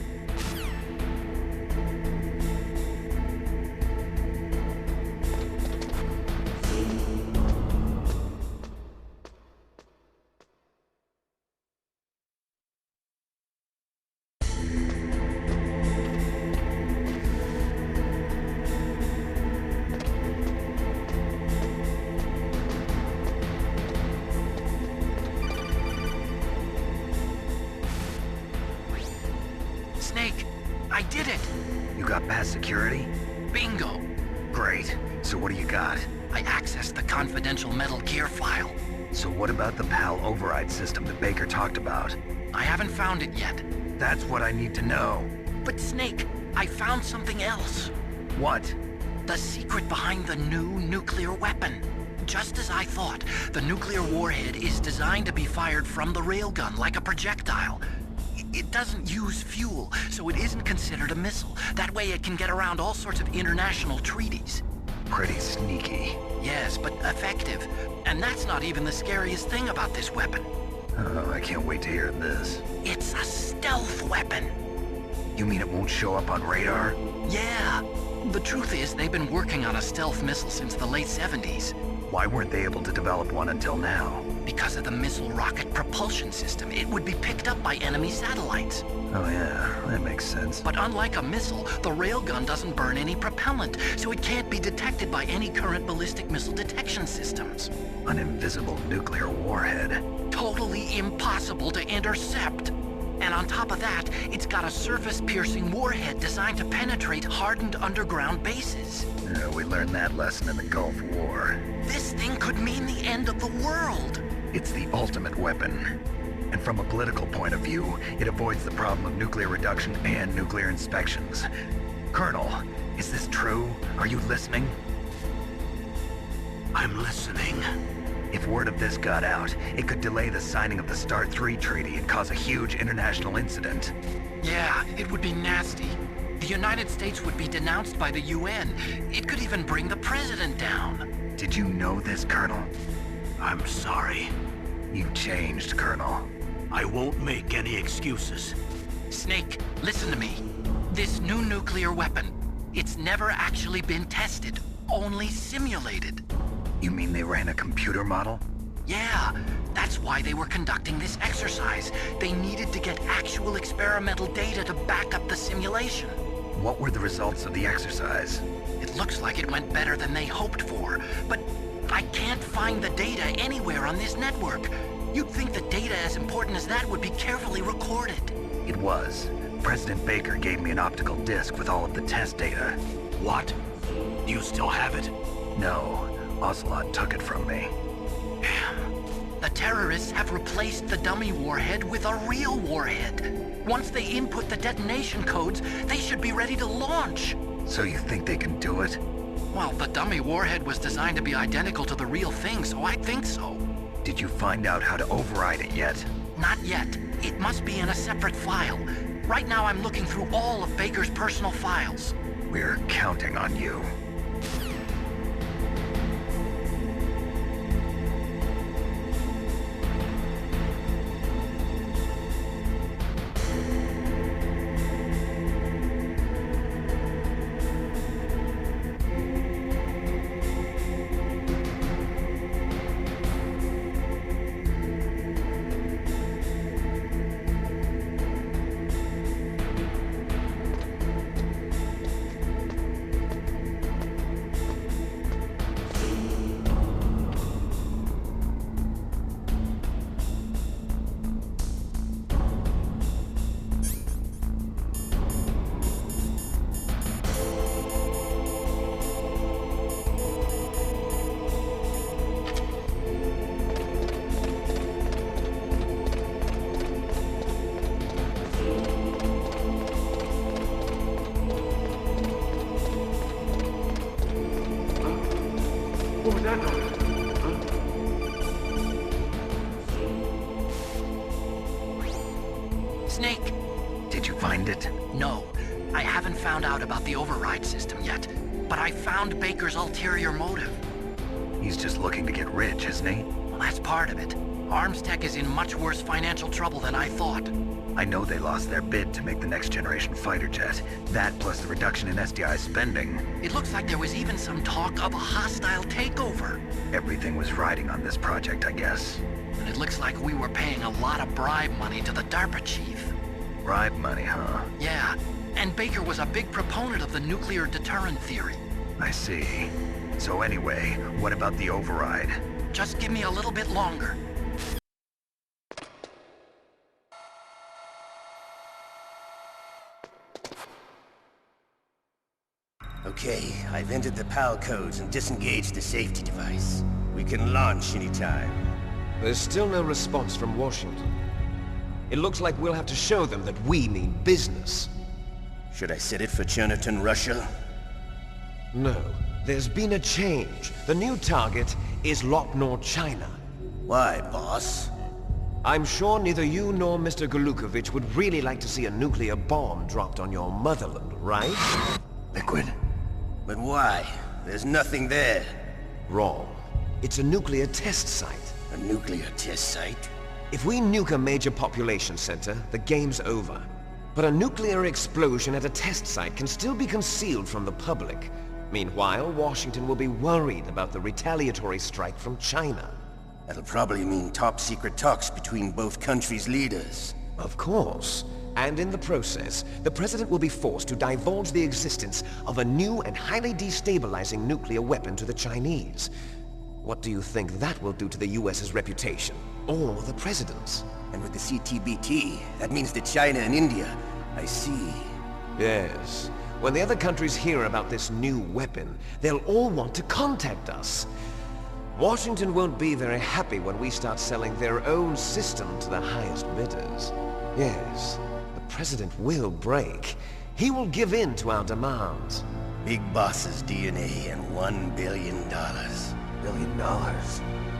[SPEAKER 7] Snake, I did it!
[SPEAKER 4] You got past security?
[SPEAKER 7] Bingo!
[SPEAKER 4] Great. So what do you got?
[SPEAKER 7] I accessed the confidential Metal Gear file.
[SPEAKER 4] So what about the PAL override system that Baker talked about?
[SPEAKER 7] I haven't found it yet.
[SPEAKER 4] That's what I need to know.
[SPEAKER 7] But Snake, I found something else.
[SPEAKER 4] What?
[SPEAKER 7] The secret behind the new nuclear weapon. Just as I thought, the nuclear warhead is designed to be fired from the railgun like a projectile. It doesn't use fuel, so it isn't considered a missile. That way it can get around all sorts of international treaties.
[SPEAKER 4] Pretty sneaky.
[SPEAKER 7] Yes, but effective. And that's not even the scariest thing about this weapon.
[SPEAKER 4] Oh, I can't wait to hear this.
[SPEAKER 7] It's a stealth weapon.
[SPEAKER 4] You mean it won't show up on radar?
[SPEAKER 7] Yeah. The truth is, they've been working on a stealth missile since the late 70s.
[SPEAKER 4] Why weren't they able to develop one until now?
[SPEAKER 7] Because of the missile rocket propulsion system. It would be picked up by enemy satellites.
[SPEAKER 4] Oh yeah, that makes sense.
[SPEAKER 7] But unlike a missile, the railgun doesn't burn any propellant, so it can't be detected by any current ballistic missile detection systems.
[SPEAKER 4] An invisible nuclear warhead.
[SPEAKER 7] Totally impossible to intercept. And on top of that, it's got a surface-piercing warhead designed to penetrate hardened underground bases.
[SPEAKER 4] We learned that lesson in the Gulf War.
[SPEAKER 7] This thing could mean the end of the world.
[SPEAKER 4] It's the ultimate weapon. And from a political point of view, it avoids the problem of nuclear reduction and nuclear inspections. Colonel, is this true? Are you listening?
[SPEAKER 5] I'm listening.
[SPEAKER 4] If word of this got out, it could delay the signing of the START 3 treaty and cause a huge international incident.
[SPEAKER 7] Yeah, it would be nasty. The United States would be denounced by the UN. It could even bring the president down.
[SPEAKER 4] Did you know this, Colonel?
[SPEAKER 5] I'm sorry.
[SPEAKER 4] You changed, Colonel.
[SPEAKER 5] I won't make any excuses.
[SPEAKER 7] Snake, listen to me. This new nuclear weapon, it's never actually been tested, only simulated.
[SPEAKER 4] You mean they ran a computer model?
[SPEAKER 7] Yeah, that's why they were conducting this exercise. They needed to get actual experimental data to back up the simulation.
[SPEAKER 4] What were the results of the exercise?
[SPEAKER 7] It looks like it went better than they hoped for, but I can't find the data anywhere on this network. You'd think the data as important as that would be carefully recorded.
[SPEAKER 4] It was. President Baker gave me an optical disc with all of the test data.
[SPEAKER 5] What? Do you still have it?
[SPEAKER 4] No. Ocelot took it from me.
[SPEAKER 7] The terrorists have replaced the dummy warhead with a real warhead. Once they input the detonation codes, they should be ready to launch.
[SPEAKER 4] So you think they can do it?
[SPEAKER 7] Well, the dummy warhead was designed to be identical to the real thing, so I think so.
[SPEAKER 4] Did you find out how to override it yet?
[SPEAKER 7] Not yet. It must be in a separate file. Right now I'm looking through all of Baker's personal files.
[SPEAKER 4] We're counting on you.
[SPEAKER 1] What was that noise?
[SPEAKER 7] Snake!
[SPEAKER 4] Did you find it?
[SPEAKER 7] No. I haven't found out about the override system yet, but I found Baker's ulterior motive.
[SPEAKER 4] He's just looking to get rich, isn't he?
[SPEAKER 7] Well, that's part of it. Armstech is in much worse financial trouble than I thought.
[SPEAKER 4] I know they lost their bid to make the next generation fighter jet. That plus the reduction in SDI spending.
[SPEAKER 7] It looks like there was even some talk of a hostile takeover.
[SPEAKER 4] Everything was riding on this project, I guess.
[SPEAKER 7] And it looks like we were paying a lot of bribe money to the DARPA chief.
[SPEAKER 4] Bribe money, huh?
[SPEAKER 7] Yeah, and Baker was a big proponent of the nuclear deterrent theory.
[SPEAKER 4] I see. So anyway, what about the override?
[SPEAKER 7] Just give me a little bit longer.
[SPEAKER 2] Okay, I've entered the PAL codes and disengaged the safety device. We can launch anytime.
[SPEAKER 1] There's still no response from Washington. It looks like we'll have to show them that we mean business.
[SPEAKER 2] Should I set it for Cherniton, Russia?
[SPEAKER 1] No. There's been a change. The new target is Lopnor, China.
[SPEAKER 2] Why, boss?
[SPEAKER 1] I'm sure neither you nor Mr. Golukovich would really like to see a nuclear bomb dropped on your motherland, right?
[SPEAKER 4] Liquid.
[SPEAKER 2] But why? There's nothing there.
[SPEAKER 1] Wrong. It's a nuclear test site.
[SPEAKER 2] A nuclear test site?
[SPEAKER 1] If we nuke a major population center, the game's over. But a nuclear explosion at a test site can still be concealed from the public. Meanwhile, Washington will be worried about the retaliatory strike from China.
[SPEAKER 2] That'll probably mean top-secret talks between both countries' leaders.
[SPEAKER 1] Of course. And in the process, the President will be forced to divulge the existence of a new and highly destabilizing nuclear weapon to the Chinese. What do you think that will do to the US's reputation? Or the President's?
[SPEAKER 2] And with the CTBT, that means that China and India... I see.
[SPEAKER 1] Yes. When the other countries hear about this new weapon, they'll all want to contact us. Washington won't be very happy when we start selling their own system to the highest bidders. Yes, the President will break. He will give in to our demands.
[SPEAKER 2] Big Boss's DNA and $1 billion. $1 billion?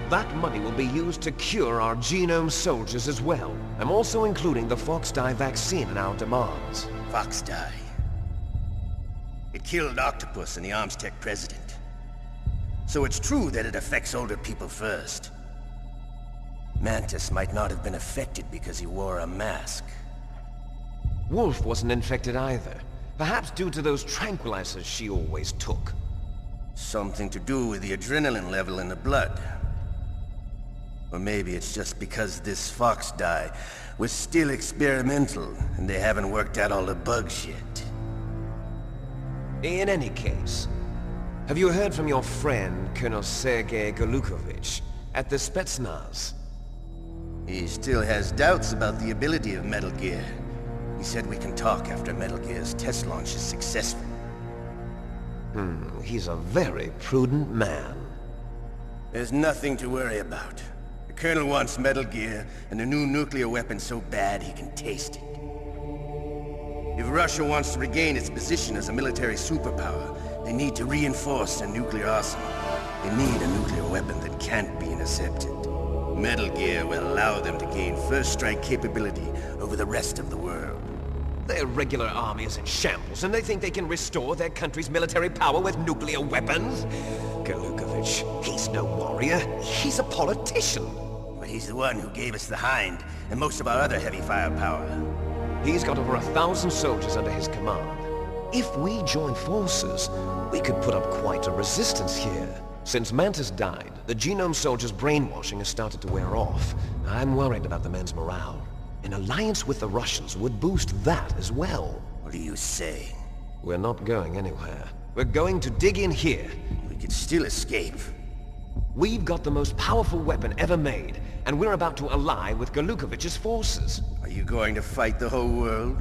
[SPEAKER 1] That money will be used to cure our genome soldiers as well. I'm also including the Fox-Die vaccine in our demands.
[SPEAKER 2] Fox-Die? It killed Octopus and the Armstech president. So it's true that it affects older people first. Mantis might not have been affected because he wore a mask.
[SPEAKER 1] Wolf wasn't infected either. Perhaps due to those tranquilizers she always took.
[SPEAKER 2] Something to do with the adrenaline level in the blood. Or maybe it's just because this fox dye was still experimental, and they haven't worked out all the bugs yet.
[SPEAKER 1] In any case, have you heard from your friend, Colonel Sergei Golukovich, at the Spetsnaz?
[SPEAKER 2] He still has doubts about the ability of Metal Gear. He said we can talk after Metal Gear's test launch is successful.
[SPEAKER 1] He's a very prudent man.
[SPEAKER 2] There's nothing to worry about. The Colonel wants Metal Gear and a new nuclear weapon so bad he can taste it. If Russia wants to regain its position as a military superpower, they need to reinforce their nuclear arsenal. They need a nuclear weapon that can't be intercepted. Metal Gear will allow them to gain first strike capability over the rest of the world.
[SPEAKER 1] Their regular army is in shambles, and they think they can restore their country's military power with nuclear weapons? Golukovich, he's no warrior. He's a politician.
[SPEAKER 2] But he's the one who gave us the Hind and most of our other heavy firepower.
[SPEAKER 1] He's got over 1,000 soldiers under his command. If we join forces, we could put up quite a resistance here. Since Mantis died, the Genome Soldier's brainwashing has started to wear off. I'm worried about the men's morale. An alliance with the Russians would boost that as well.
[SPEAKER 2] What are you saying?
[SPEAKER 1] We're not going anywhere. We're going to dig in here.
[SPEAKER 2] We could still escape.
[SPEAKER 1] We've got the most powerful weapon ever made, and we're about to ally with Golukovich's forces.
[SPEAKER 2] Are you going to fight the whole world?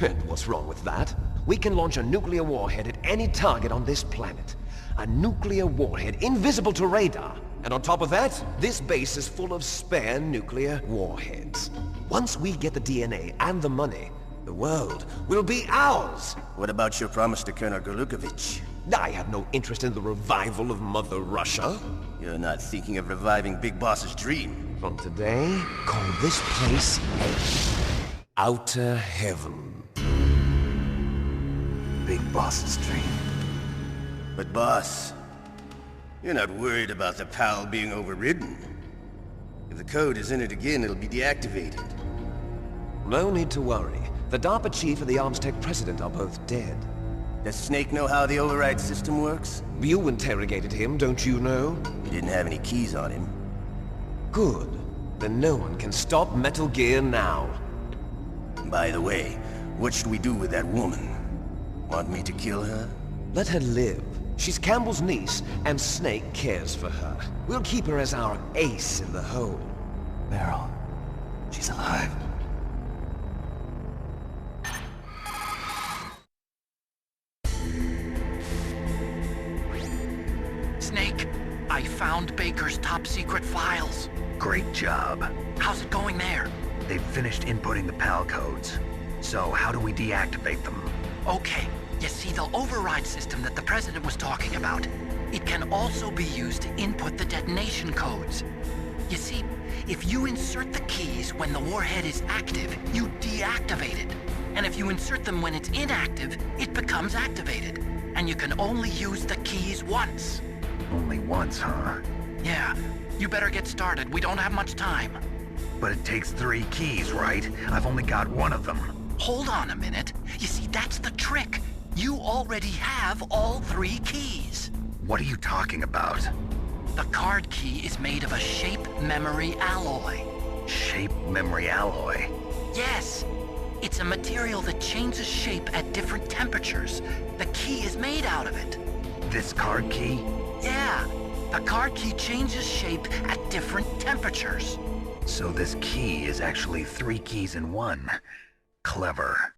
[SPEAKER 1] And what's wrong with that? We can launch a nuclear warhead at any target on this planet. A nuclear warhead invisible to radar. And on top of that, this base is full of spare nuclear warheads. Once we get the DNA and the money, the world will be ours!
[SPEAKER 2] What about your promise to Colonel Golukovich?
[SPEAKER 1] I have no interest in the revival of Mother Russia.
[SPEAKER 2] You're not thinking of reviving Big Boss's dream.
[SPEAKER 1] From today, call this place Outer Heaven.
[SPEAKER 10] Big Boss's dream.
[SPEAKER 2] But boss, you're not worried about the PAL being overridden. If the code is entered again, it'll be deactivated.
[SPEAKER 1] No need to worry. The DARPA chief and the ArmsTech president are both dead.
[SPEAKER 2] Does Snake know how the override system works?
[SPEAKER 1] You interrogated him, don't you know?
[SPEAKER 2] He didn't have any keys on him.
[SPEAKER 1] Good. Then no one can stop Metal Gear now.
[SPEAKER 2] By the way, what should we do with that woman? Want me to kill her?
[SPEAKER 1] Let her live. She's Campbell's niece, and Snake cares for her. We'll keep her as our ace in the hole.
[SPEAKER 10] Meryl, she's alive.
[SPEAKER 7] Snake, I found Baker's top secret files.
[SPEAKER 4] Great job.
[SPEAKER 7] How's it going there?
[SPEAKER 4] They've finished inputting the PAL codes. So how do we deactivate them?
[SPEAKER 7] Okay, you see the override system that the President was talking about? It can also be used to input the detonation codes. You see, if you insert the keys when the warhead is active, you deactivate it. And if you insert them when it's inactive, it becomes activated. And you can only use the keys once.
[SPEAKER 4] Only once, huh?
[SPEAKER 7] Yeah, you better get started. We don't have much time.
[SPEAKER 4] But it takes 3 keys, right? I've only got 1 of them.
[SPEAKER 7] Hold on a minute. You see, that's the trick. You already have all 3 keys.
[SPEAKER 4] What are you talking about?
[SPEAKER 7] The card key is made of a shape memory alloy.
[SPEAKER 4] Shape memory alloy?
[SPEAKER 7] Yes. It's a material that changes shape at different temperatures. The key is made out of it.
[SPEAKER 4] This card key?
[SPEAKER 7] Yeah. The card key changes shape at different temperatures.
[SPEAKER 4] So this key is actually 3 keys in 1. Clever.